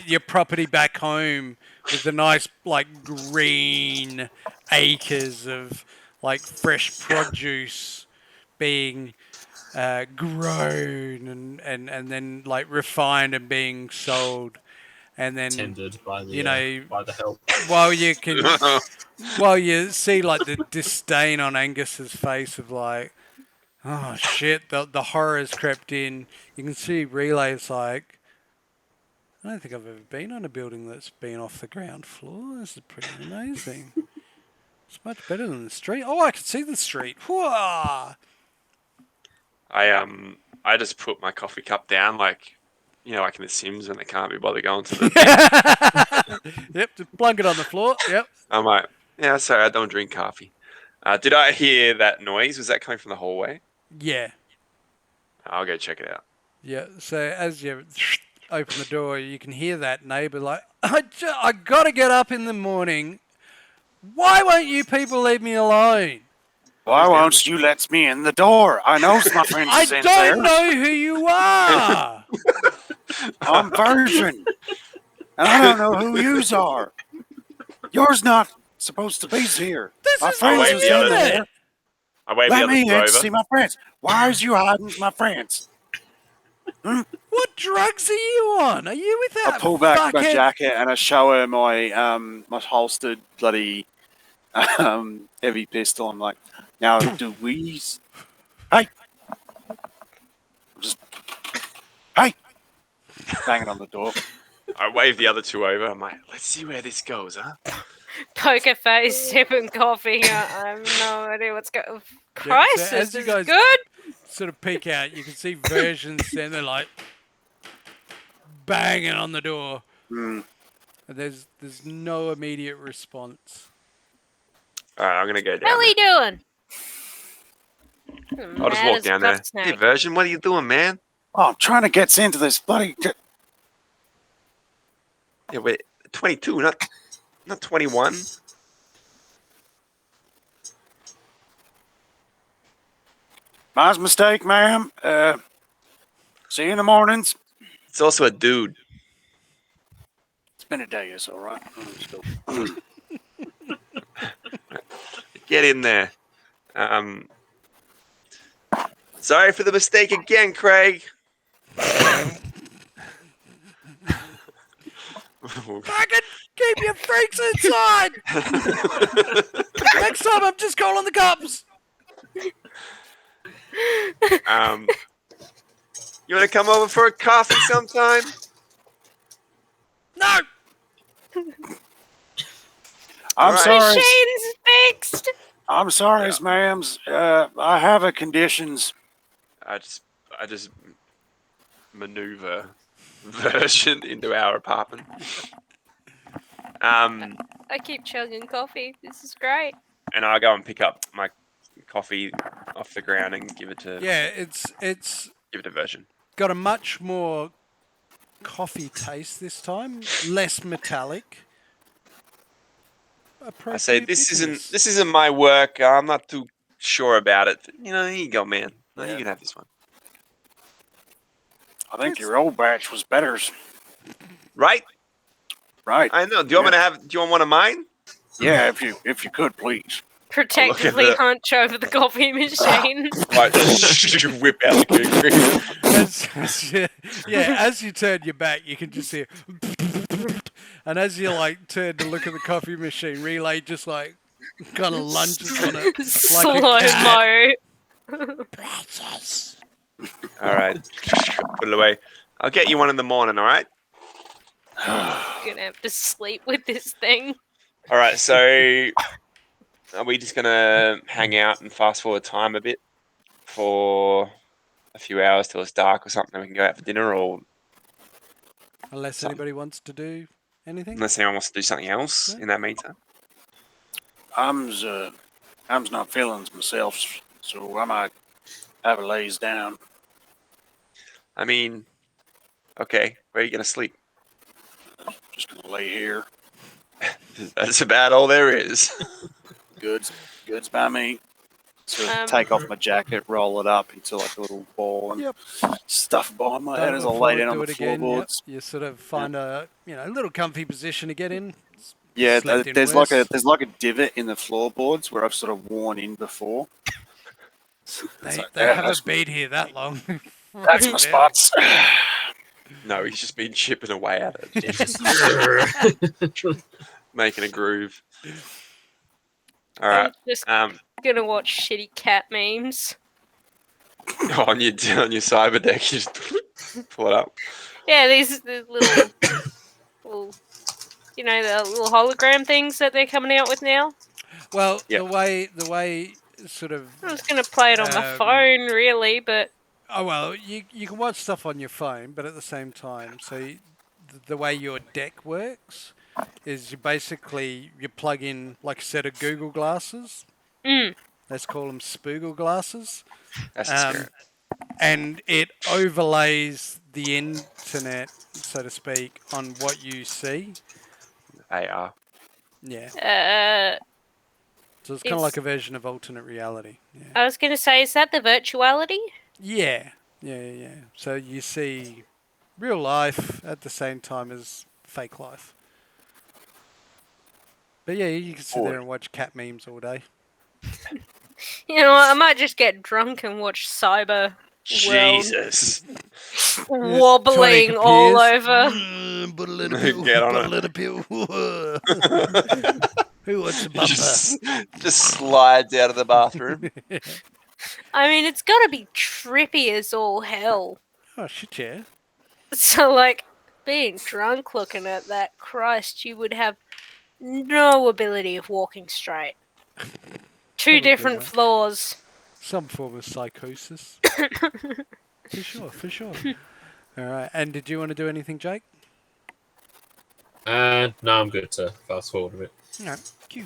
your property back home with the nice like green acres of like fresh produce being grown and then like refined and being sold, and then Tended by the by the help. while you see like the disdain on Angus's face of like, oh shit, the horror's crept in. You can see Relay's like, I don't think I've ever been on a building that's been off the ground floor. This is pretty amazing. It's much better than the street. Oh, I can see the street. Whoa! I just put my coffee cup down like like in The Sims when they can't be bothered going to the. Yep, just plunk it on the floor. Yep. I'm like, yeah, sorry, I don't drink coffee. Did I hear that noise? Was that coming from the hallway? Yeah. I'll go check it out. Yeah. So as you open the door, you can hear that neighbour like, I got to get up in the morning. Why won't you people leave me alone? Why won't you let me in the door? I know my friends I is in there. don't know who you are. I'm Virgin. And I don't know who yous are. Yours not supposed to be here. My is friends is in legitimate. there. I wave the Let other me two in over. to see my friends. Why is you hiding my friends? What drugs are you on? Are you with that I pull back my fuckhead? jacket and I show her my my holstered bloody heavy pistol. I'm like, now do we? Hey, just hey, banging on the door. I wave the other two over. I'm like, let's see where this goes, huh? Poker face, sipping coffee. I have no idea what's going. Christ, so this as you is guys- good. Sort of peek out, you can see versions and they're like banging on the door. Hmm. And there's no immediate response. All right, I'm gonna go What down. are we doing? I'll just walk down there. Hey, Virgin, what are you doing, man? Oh, I'm trying to get into this bloody. Yeah, wait, 22, not 21. My mistake, ma'am. See you in the mornings. It's also a dude. It's been a day, it's all right. Let's go. Get in there. Sorry for the mistake again, Craig. Fucking keep your freaks inside! Next time I'm just calling the cops! You want to come over for a coffee sometime? No! I'm Right. sorry. Machine's fixed. I'm sorry, Yeah. ma'ams. I have a conditions. I just maneuver Virgin into our apartment. I keep chugging coffee. This is great. And I go and pick up my coffee off the ground and give it to Yeah, it's Virgin. got a much more coffee taste this time, less metallic. I say Appropriate this bitterness. isn't my work. I'm not too sure about it. Here you go, man. No, Yeah. you can have this one. I think your old batch was better. Right? Right. I know. Do you want me to have? Do you want one of mine? Yeah, if you could, please. Protectively the- hunch over the coffee machine. Right. Whip out the as you turn your back, you can just hear. And as you like turn to look at the coffee machine, Relay just like kind of lunges on it. Slow cat. mo. All right. Put it away. I'll get you one in the morning. All right. Gonna have to sleep with this thing. All right. So, are we just gonna hang out and fast forward time a bit for a few hours till it's dark or something? We can go out for dinner, or Unless anybody wants to do anything. unless anyone wants to do something else in that meantime. I'm not feeling myself, so I might have a lays down. I mean, okay. Where are you gonna sleep? Just gonna lay here. That's about all there is. Goods by me. So Um, take off my jacket, roll it up into like a little ball, and Yep. stuff it behind my Done head it as I before, lay down on do the it again, yep. floorboards. You sort of find a little comfy position to get in. Yeah, Slept in there's worse. like a divot in the floorboards where I've sort of worn in before. They like, yeah, haven't been here that long. That's my spots. No, he's just been chipping away at it, making a groove. All I'm right. just Um, gonna watch shitty cat memes. on your cyber deck, you just pull it up. Yeah, these little, little, the little hologram things that they're coming out with now. Well, Yep. the way sort of I was gonna play it on my phone, really, but Oh well, you can watch stuff on your phone, but at the same time, the way your deck works is you plug in like a set of Google glasses. Mm. Let's call them Spoogle glasses, That's the spirit. and it overlays the internet, so to speak, on what you see. AR. Yeah, Uh, so it's kind of like is a version of alternate reality. Yeah. I was going to say, is that the virtuality? Yeah. So you see real life at the same time as fake life. But yeah, you can sit there Boy. and watch cat memes all day. You know what? I might just get drunk and watch Cyber Jesus. wobbling Tonic all appears. over. Put a little pill. Get on Put a it. little pill. Who wants a bumper? just slides out of the bathroom. I mean, it's got to be trippy as all hell. Oh shit, yeah. So, like, being drunk looking at that, Christ, you would have no ability of walking straight. Two Probably different not. floors. Some form of psychosis. For sure. All right. And did you want to do anything, Jake? No, I'm good to fast forward a bit. No. Cute.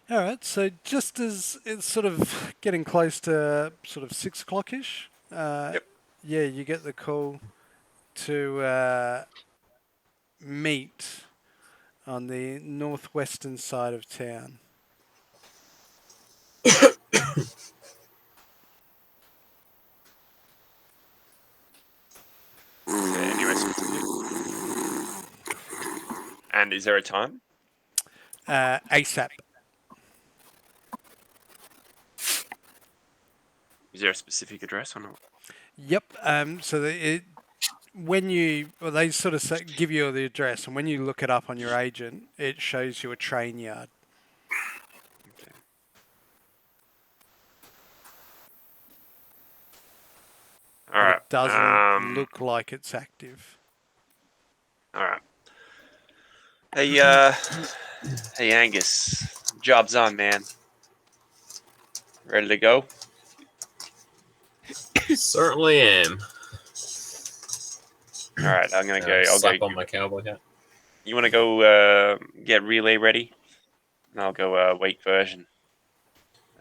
All right. So just as it's sort of getting close to sort of 6 o'clock-ish, Yep. yeah, you get the call to meet on the northwestern side of town. Anyway, specific. And is there a time? ASAP. Is there a specific address or not? Yep. They sort of give you the address, and when you look it up on your agent, it shows you a train yard. Okay. All right. It doesn't look like it's active. All right. Hey, hey Angus, job's on, man. Ready to go? Certainly am. All right, I'm gonna go. I'll Slap go. on my cowboy hat. You want to go get relay ready, and I'll go weak version.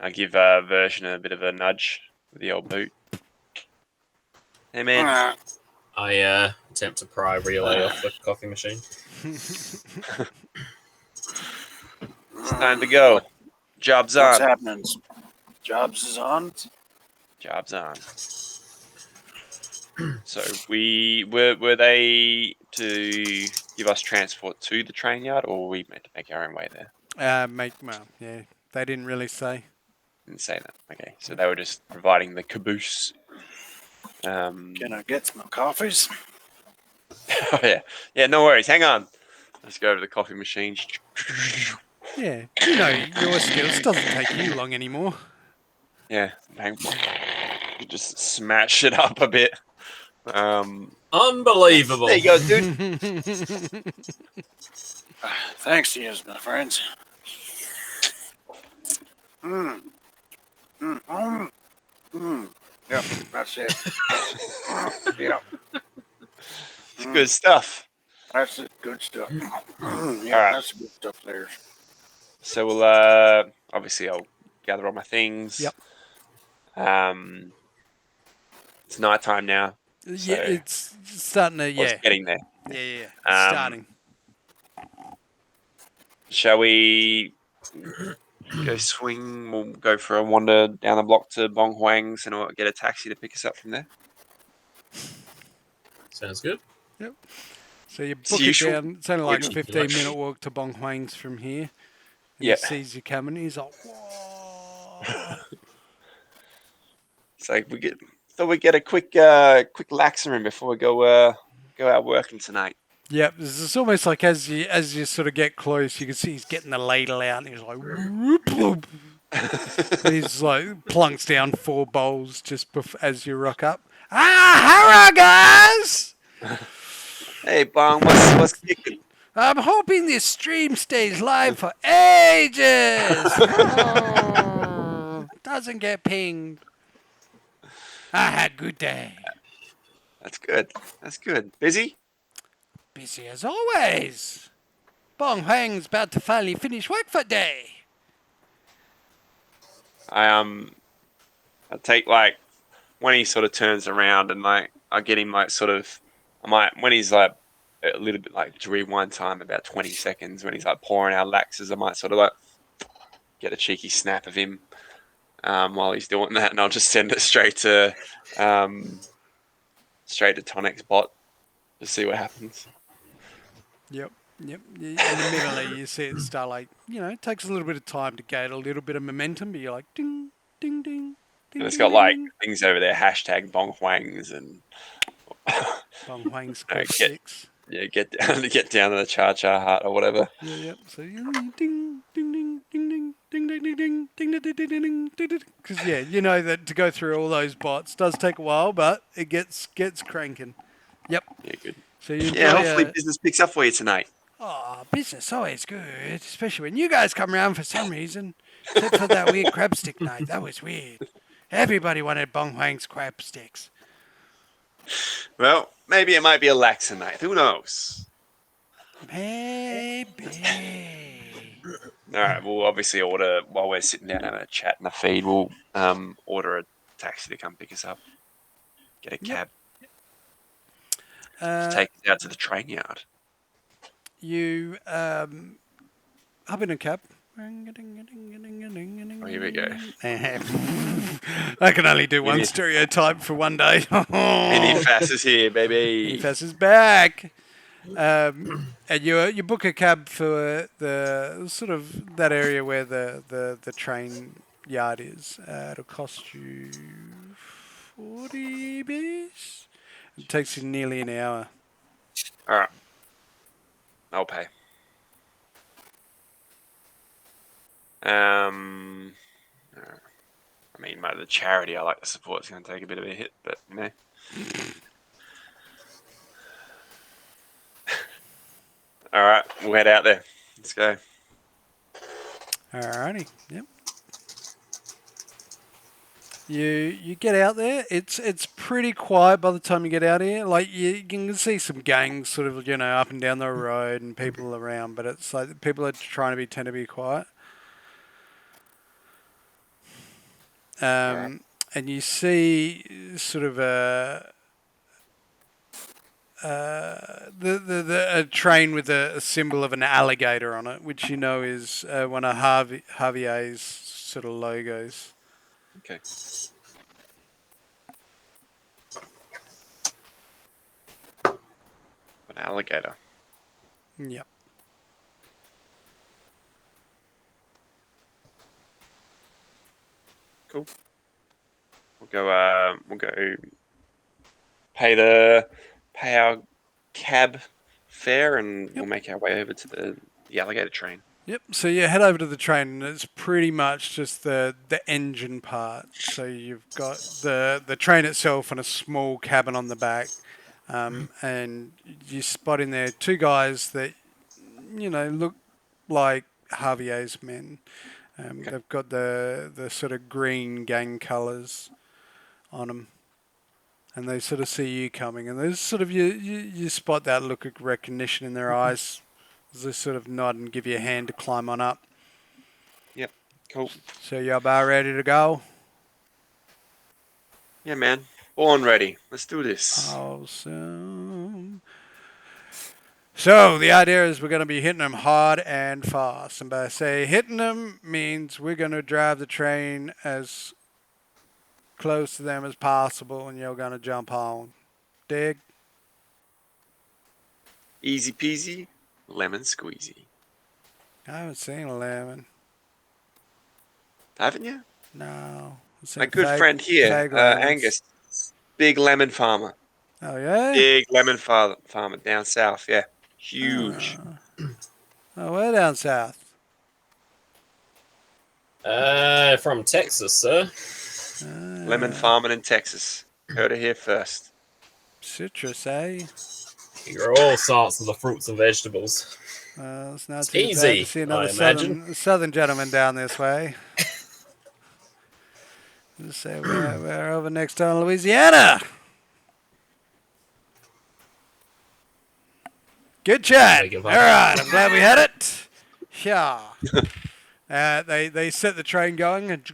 I'll give version a bit of a nudge with the old boot. Hey man, I attempt to pry relay off the coffee machine. it's time to go. Job's What's on. happening? Jobs is on. Job's on. So were they to give us transport to the train yard, or were we meant to make our own way there? Yeah, they didn't really say. Didn't say that. Okay, so they were just providing the caboose. Can I get some coffees? Oh yeah. No worries. Hang on. Let's go over to the coffee machine. Yeah, you know your skills. Doesn't take you long anymore. Yeah, bang. Just smash it up a bit. Unbelievable. There you go, dude. Thanks to you, my friends. Yep, that's it. Yeah, It's good stuff. that's it. Good stuff. Yeah, Alright. that's good stuff there. So we'll obviously I'll gather all my things. Yep. It's nighttime now. Yeah, it's starting to. Or Yeah, it's getting there. yeah. It's Um, starting. Shall we go swing? We'll go for a wander down the block to Bong Huang's and we'll get a taxi to pick us up from there. Sounds good. So you it's book it usual. down. It's only like a Usual. 15-minute walk to Bong Huang's from here. And Yeah. He sees you coming. He's like, whoa. It's like we get a quick laxer in before we go out working tonight. Yep, it's almost like as you sort of get close, you can see he's getting the ladle out, and he's like, whoop, whoop. He's like plunks down 4 bowls just as you rock up. Hurrah, guys! Hey, Bong, what's kicking? I'm hoping this stream stays live for ages. Doesn't get pinged. I had a good day. That's good. That's good. Busy? Busy as always. Bong Hang's about to finally finish work for the day. I take like when he sort of turns around and like I get him like sort of I might when he's like a little bit like to rewind time about 20 seconds when he's like pouring out laxes, I might sort of like get a cheeky snap of him while he's doing that, and I'll just send it straight to Tonic's bot to see what happens. Yep. Immediately you see it start like, it takes a little bit of time to gain a little bit of momentum, but you're like ding, ding, ding, ding. And it's ding, got like ding. things over there, hashtag Bong Huangs and Bong Huang's No, crab sticks. get down to the Cha Cha Hut or whatever. Yeah. So you ding, ding, ding, ding, ding, ding, ding, ding, ding, ding, ding, ding, ding, ding. Because you know that to go through all those bots does take a while, but it gets cranking. Yep. Yeah, good. So you enjoy, Yeah, hopefully business picks up for you tonight. Oh, business always good, especially when you guys come around for some reason. Except for that weird crab stick night. That was weird. Everybody wanted Bong Huang's crab sticks. Well, maybe it might be a lax tonight. Who knows? Maybe. All right, we'll obviously order while we're sitting down having a chat in the feed. We'll order a taxi to come pick us up. Get a cab. Just take us out to the train yard. You hop in a cab. Oh, here we go. I can only do one stereotype for one day. Minifast is here, baby. Minifast is back. And you book a cab for the sort of that area where the train yard is. It'll cost you 40 bits. It takes you nearly an hour. All right. I'll pay. I mean, the charity I like to support is going to take a bit of a hit, but All right, we'll head out there. Let's go. Alrighty. Yep. You get out there. It's pretty quiet by the time you get out here. Like you can see some gangs sort of up and down the road and people around, but it's like people are trying to tend to be quiet. And you see sort of a train with a symbol of an alligator on it, which is one of Javier's sort of logos. Okay. An alligator. Yep. Cool. We'll go pay our cab fare and we'll make our way over to the alligator train. Yep. So you head over to the train, and it's pretty much just the engine part. So you've got the train itself and a small cabin on the back, and you spot in there two guys that look like Javier's men. Okay. They've got the sort of green gang colours on them, and they sort of see you coming, and there's sort of you spot that look of recognition in their eyes as they sort of nod and give you a hand to climb on up. Yep, cool. So you're about ready to go? Yeah, man. Born ready. Let's do this. Awesome. So the idea is we're going to be hitting them hard and fast. And by say hitting them means we're going to drive the train as close to them as possible, and you're going to jump on. Dig? Easy peasy, lemon squeezy. I haven't seen a lemon. Haven't you? No. My good friend here, Angus, big lemon farmer. Oh, yeah? Big lemon farmer down south, yeah. Huge. Oh, we're down south. From Texas, sir. Lemon farming in Texas. Heard it here first. Citrus, eh? You grow all sorts of the fruits and vegetables. It's not too Easy, bad to see another I imagine. southern gentleman down this way. So we're over next on Louisiana. Good chat. Beg your All pardon. right, I'm glad we had it. Yeah. They set the train going, and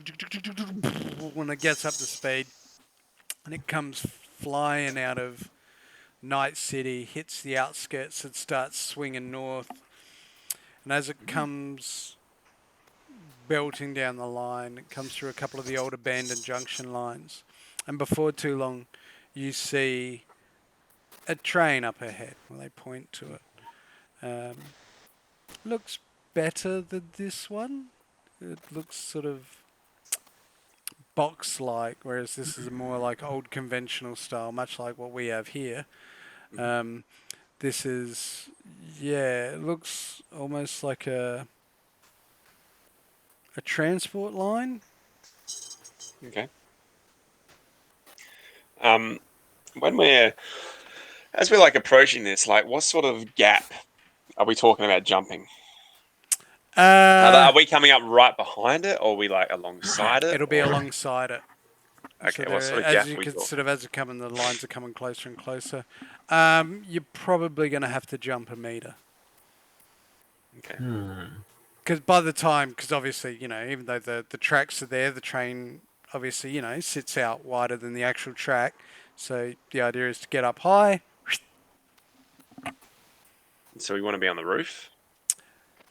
when it gets up to speed, and it comes flying out of Nightcity, hits the outskirts, and starts swinging north. And as it comes belting down the line, it comes through a couple of the old abandoned junction lines. And before too long, you see a train up ahead. Well, they point to it. Looks better than this one. It looks sort of box-like, whereas this is a more like old conventional style, much like what we have here. This is, yeah, it looks almost like a transport line. Okay. As we're like approaching this, like, what sort of gap are we talking about jumping? Are we coming up right behind it, or are we like alongside it? It'll be or- alongside it. Okay, So what sort of as gap you are we can talking? sort of as it coming, the lines are coming closer and closer. You're probably going to have to jump a meter. Okay. Because by the time, because obviously, even though the tracks are there, the train obviously, sits out wider than the actual track. So the idea is to get up high. So we want to be on the roof.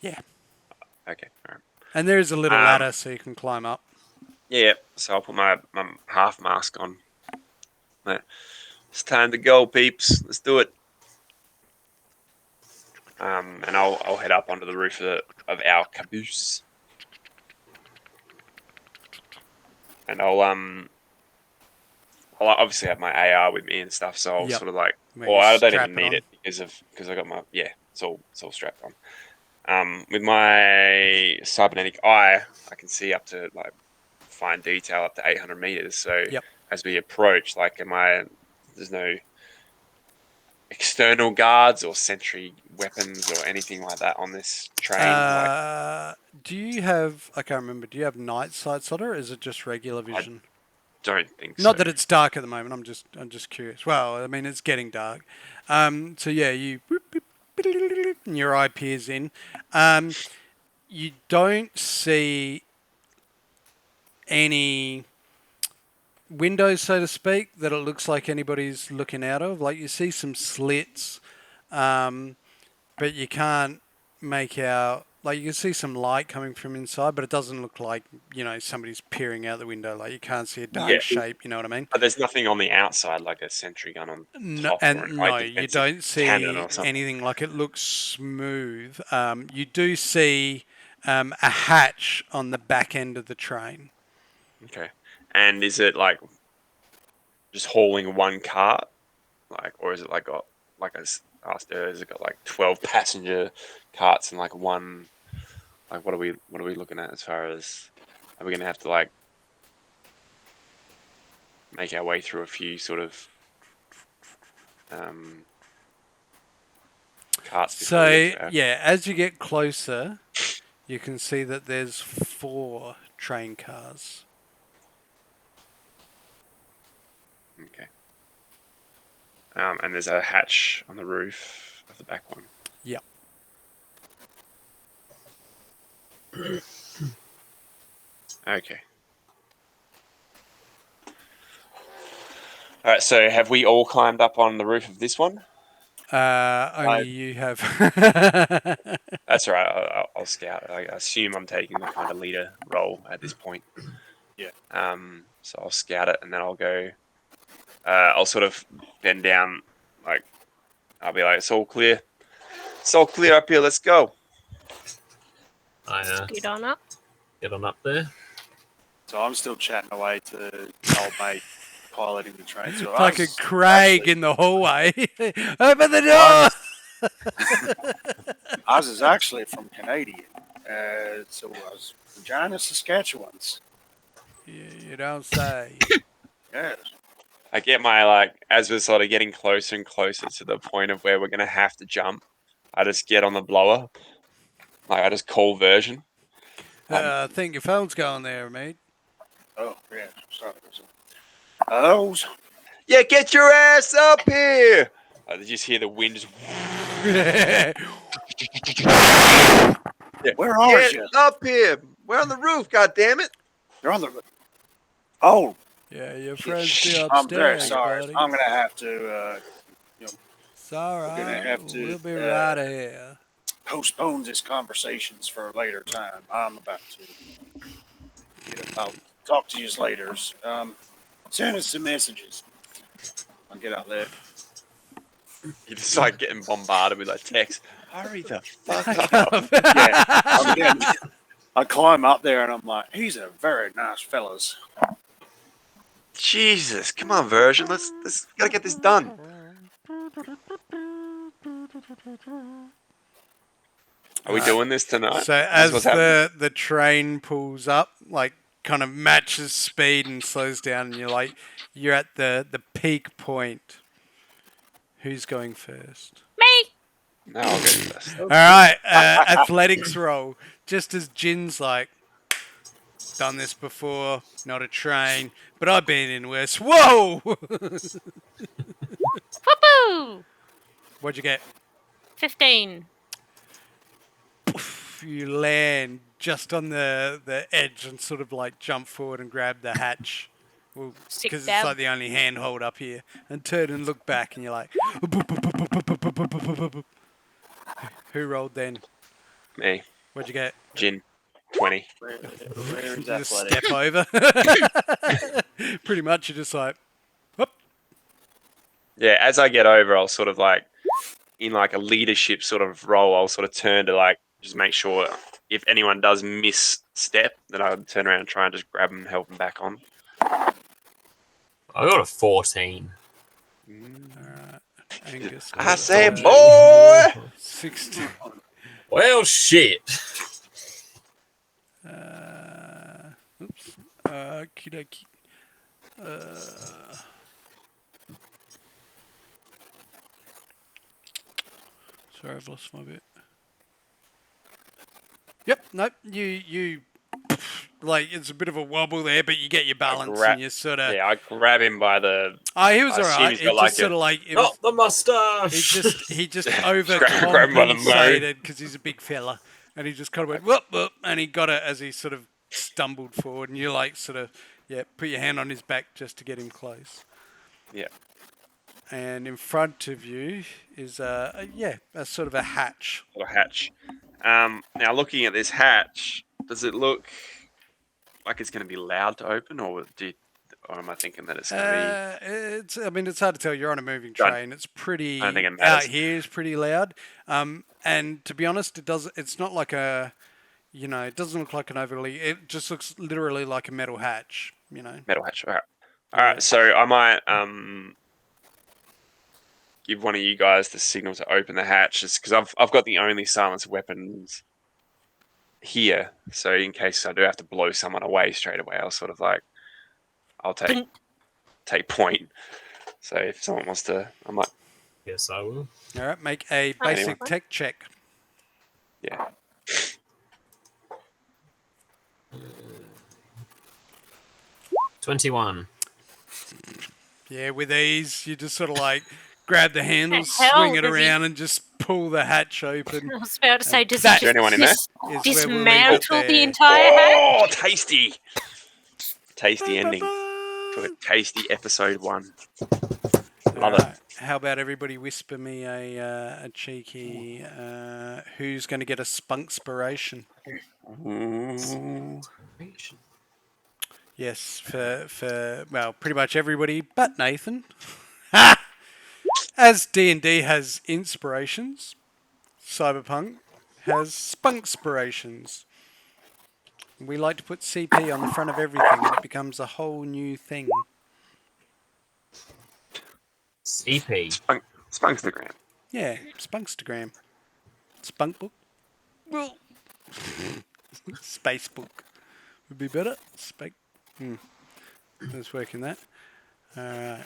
Yeah. Okay. All right. And there is a little ladder so you can climb up. Yeah. So I'll put my half mask on. It's time to go, peeps. Let's do it. And I'll head up onto the roof of our caboose. And I'll obviously have my AR with me and stuff, so I'll sort of like, or I don't even need it because I got my it's all strapped on. With my cybernetic eye, I can see up to like fine detail up to 800 meters. So as we approach, like, there's no external guards or sentry weapons or anything like that on this train. Do you have? I can't remember. Do you have night sights on it, or is it just regular vision? Don't think so. Not that it's dark at the moment. I'm just curious. Well, I mean, it's getting dark. So yeah, and your eye peers in. You don't see any windows, so to speak, that it looks like anybody's looking out of. Like, you see some slits, but you can't make out. Like, you can see some light coming from inside, but it doesn't look like, somebody's peering out the window. Like, you can't see a dark shape, you know what I mean? But there's nothing on the outside, like a sentry gun on top, or an No, you don't see anything like it. Looks smooth. You do see a hatch on the back end of the train. Okay. And is it like just hauling one cart, like, or is it like got, like I asked earlier, has it got like 12 passenger carts and like one? Like, what are we looking at as far as, are we going to have to like make our way through a few sort of carts? So as you get closer, you can see that there's 4 train cars. Okay. And there's a hatch on the roof of the back one. Yep. Okay. All right. So have we all climbed up on the roof of this one? Only you have. That's all right. I'll scout. I assume I'm taking the kind of leader role at this point. Yeah. So I'll scout it, and then I'll go. I'll sort of bend down, like, I'll be like, it's all clear. It's all clear up here. Let's go. Get on up. Get on up there. So I'm still chatting away to old mate piloting the train. So Like a Craig in the hallway. Open the door! I was actually from Canadian. So I was from Regina, Saskatchewan's. You don't say. Yes. I get my, like, as we're sort of getting closer and closer to the point of where we're going to have to jump, I just get on the blower. Like, I just call version. I think your phone's going there, mate. Oh, yeah. Sorry. Those. Yeah, get your ass up here! Did you just hear the wind just... Yeah. Where are Get you? up here! We're on the roof, goddammit! You're on the. Oh, Yeah, your friends be I'm very upstairs, sorry. buddy. I'm gonna have to. It's all We're gonna right. have to, We'll be right here. Postpone these conversations for a later time. I'm about to. I'll talk to you later. Send us some messages. I'll get out there. You just like getting bombarded with like text. Hurry the fuck I up! can't- I climb up there and I'm like, he's a very nice fellas. Jesus, come on, version. Let's gotta get this done. Are we doing this tonight? So Is this as what's happening? the train pulls up, like kind of matches speed and slows down, and you're at the peak point. Who's going first? Me. No, I'll go first. All right, athletics roll. Just as Jin's like, done this before, not a train, but I've been in worse. Whoa! Whoopoo! What'd you get? 15. You land just on the edge and sort of like jump forward and grab the hatch. Well, Sick because it's dab. like the only handhold up here. And turn and look back and you're like... Who rolled then? Me, What'd you get? Jin, 20. Where's You just athletic? step over. Pretty much you're just like... Whoop. Yeah, as I get over, I'll sort of like, in like a leadership sort of role, I'll sort of turn to like, just make sure if anyone does misstep, then I would turn around and try and just grab them and help them back on. I got a 14. Alright. Angus. I got say, a boy! 16. Well, shit. Oops. Okie dokie. Sorry, I've lost my bit. Yep, nope. You like it's a bit of a wobble there, but you get your balance and you sort of. Yeah, I grab him by the... Oh, he was I assume alright. he's It got just like sort of like it Not was, the mustache. he just grab him by the overcompensated because he's a big fella, and he just kind of went whoop whoop, and he got it as he sort of stumbled forward, and you like sort of put your hand on his back just to get him close. Yeah. And in front of you is a sort of a hatch. Little hatch. Now, looking at this hatch, does it look like it's going to be loud to open, or or am I thinking that it's going to It's hard to tell. You're on a moving Don't- train. It's pretty I don't think it out matters. here is pretty loud. And to be honest, it's not like a, it doesn't look like an overly. It just looks literally like a metal hatch. be metal hatch? All right. Yeah. All right. So I might give one of you guys the signal to open the hatch, just because I've got the only silenced weapons here. So in case I do have to blow someone away straight away, I'll take point. So if someone wants to, I might. Yes, I will. All right, make a basic Anyone? tech check. Yeah. 21. Yeah, with ease, you just sort of like grab the handles, The hell swing it does he- around, and just pull the hatch open. I was about to say, does That- he Is there anyone in there? Is where we'll leave it dismantle the there. entire hatch? Oh, tasty! Tasty ending to a tasty episode 1. Love it. Alright, how about everybody whisper me a cheeky who's going to get a spunkspiration? Ooh. Yes, for well, pretty much everybody but Nathan. Ha! As D&D has inspirations, Cyberpunk has spunkspirations. We like to put CP on the front of everything and it becomes a whole new thing. CP. Spunkstagram. Yeah, Spunkstagram. Spunk book. Well, Space book would be better. Let's work in that. Alright.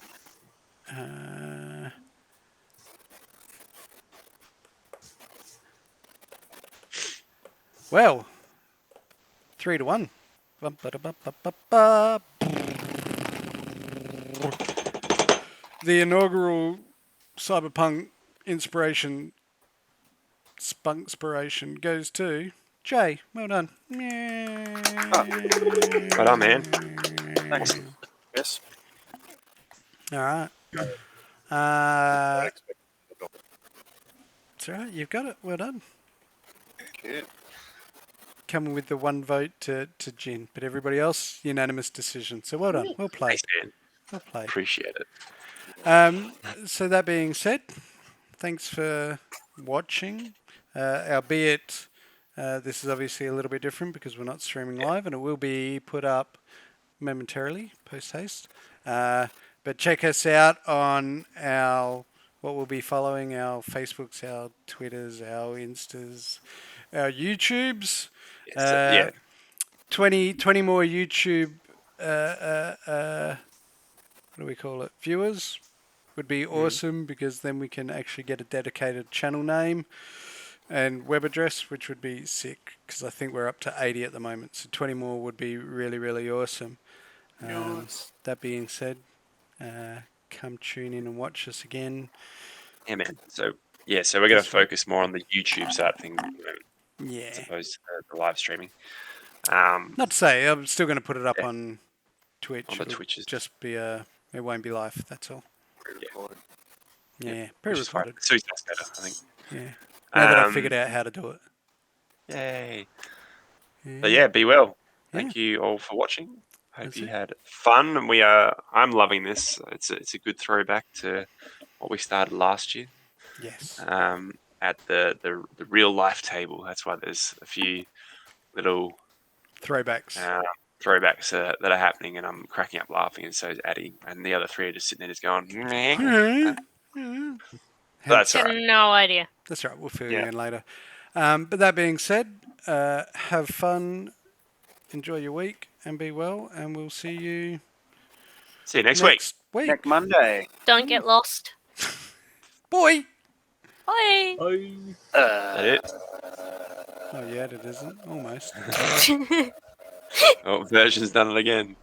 Well, 3-1. Bum-ba-da-bum-ba-ba-ba. The inaugural Cyberpunk spunkspiration goes to Jay. Well done. Well done, man. Thanks. Yes. All right. I expect It's all right. You've got it. Well done. it. Coming with the one vote to Jin, but everybody else unanimous decision. So well done. Well played. Thanks, man. Well played. Appreciate it. So that being said, thanks for watching. Albeit this is obviously a little bit different because we're not streaming live, and it will be put up momentarily post haste. But check us out on what we'll be following: our Facebooks, our Twitters, our Instas, our YouTubes. Yeah. 20 more YouTube. What do we call it? Viewers would be awesome because then we can actually get a dedicated channel name and web address, which would be sick because I think we're up to 80 at the moment. So 20 more would be really, really awesome. That being said, come tune in and watch us again. Yeah, man. So we're going to focus more on the YouTube side of things at the moment, Yeah. as opposed to the live streaming. Not to say, I'm still going to put it up Yeah. on Twitch. On the It'll Twitches. just be it won't be live. That's all. Pre-recorded. Yeah, Which is fine. pre-recorded. It suits us better, I think. Yeah. Now that I've Um, figured out how to do it. Yay. Yeah. But yeah, be well. Yeah. Thank you all for watching. Hope That's you it. had fun, and I'm loving this. It's a good throwback to what we started last year. Yes. At the real life table. That's why there's a few little Throwbacks. throwbacks that are happening, and I'm cracking up laughing, and so is Addie, and the other three are just sitting there just going. That's all Got right. no idea. That's right. We'll fill Yeah. you in later. But that being said, have fun, enjoy your week, and be well. And we'll see you See you next week. Next Monday. Don't get lost. Boy. Bye. That it? Oh yeah, it isn't. Almost. Oh, version's done it again.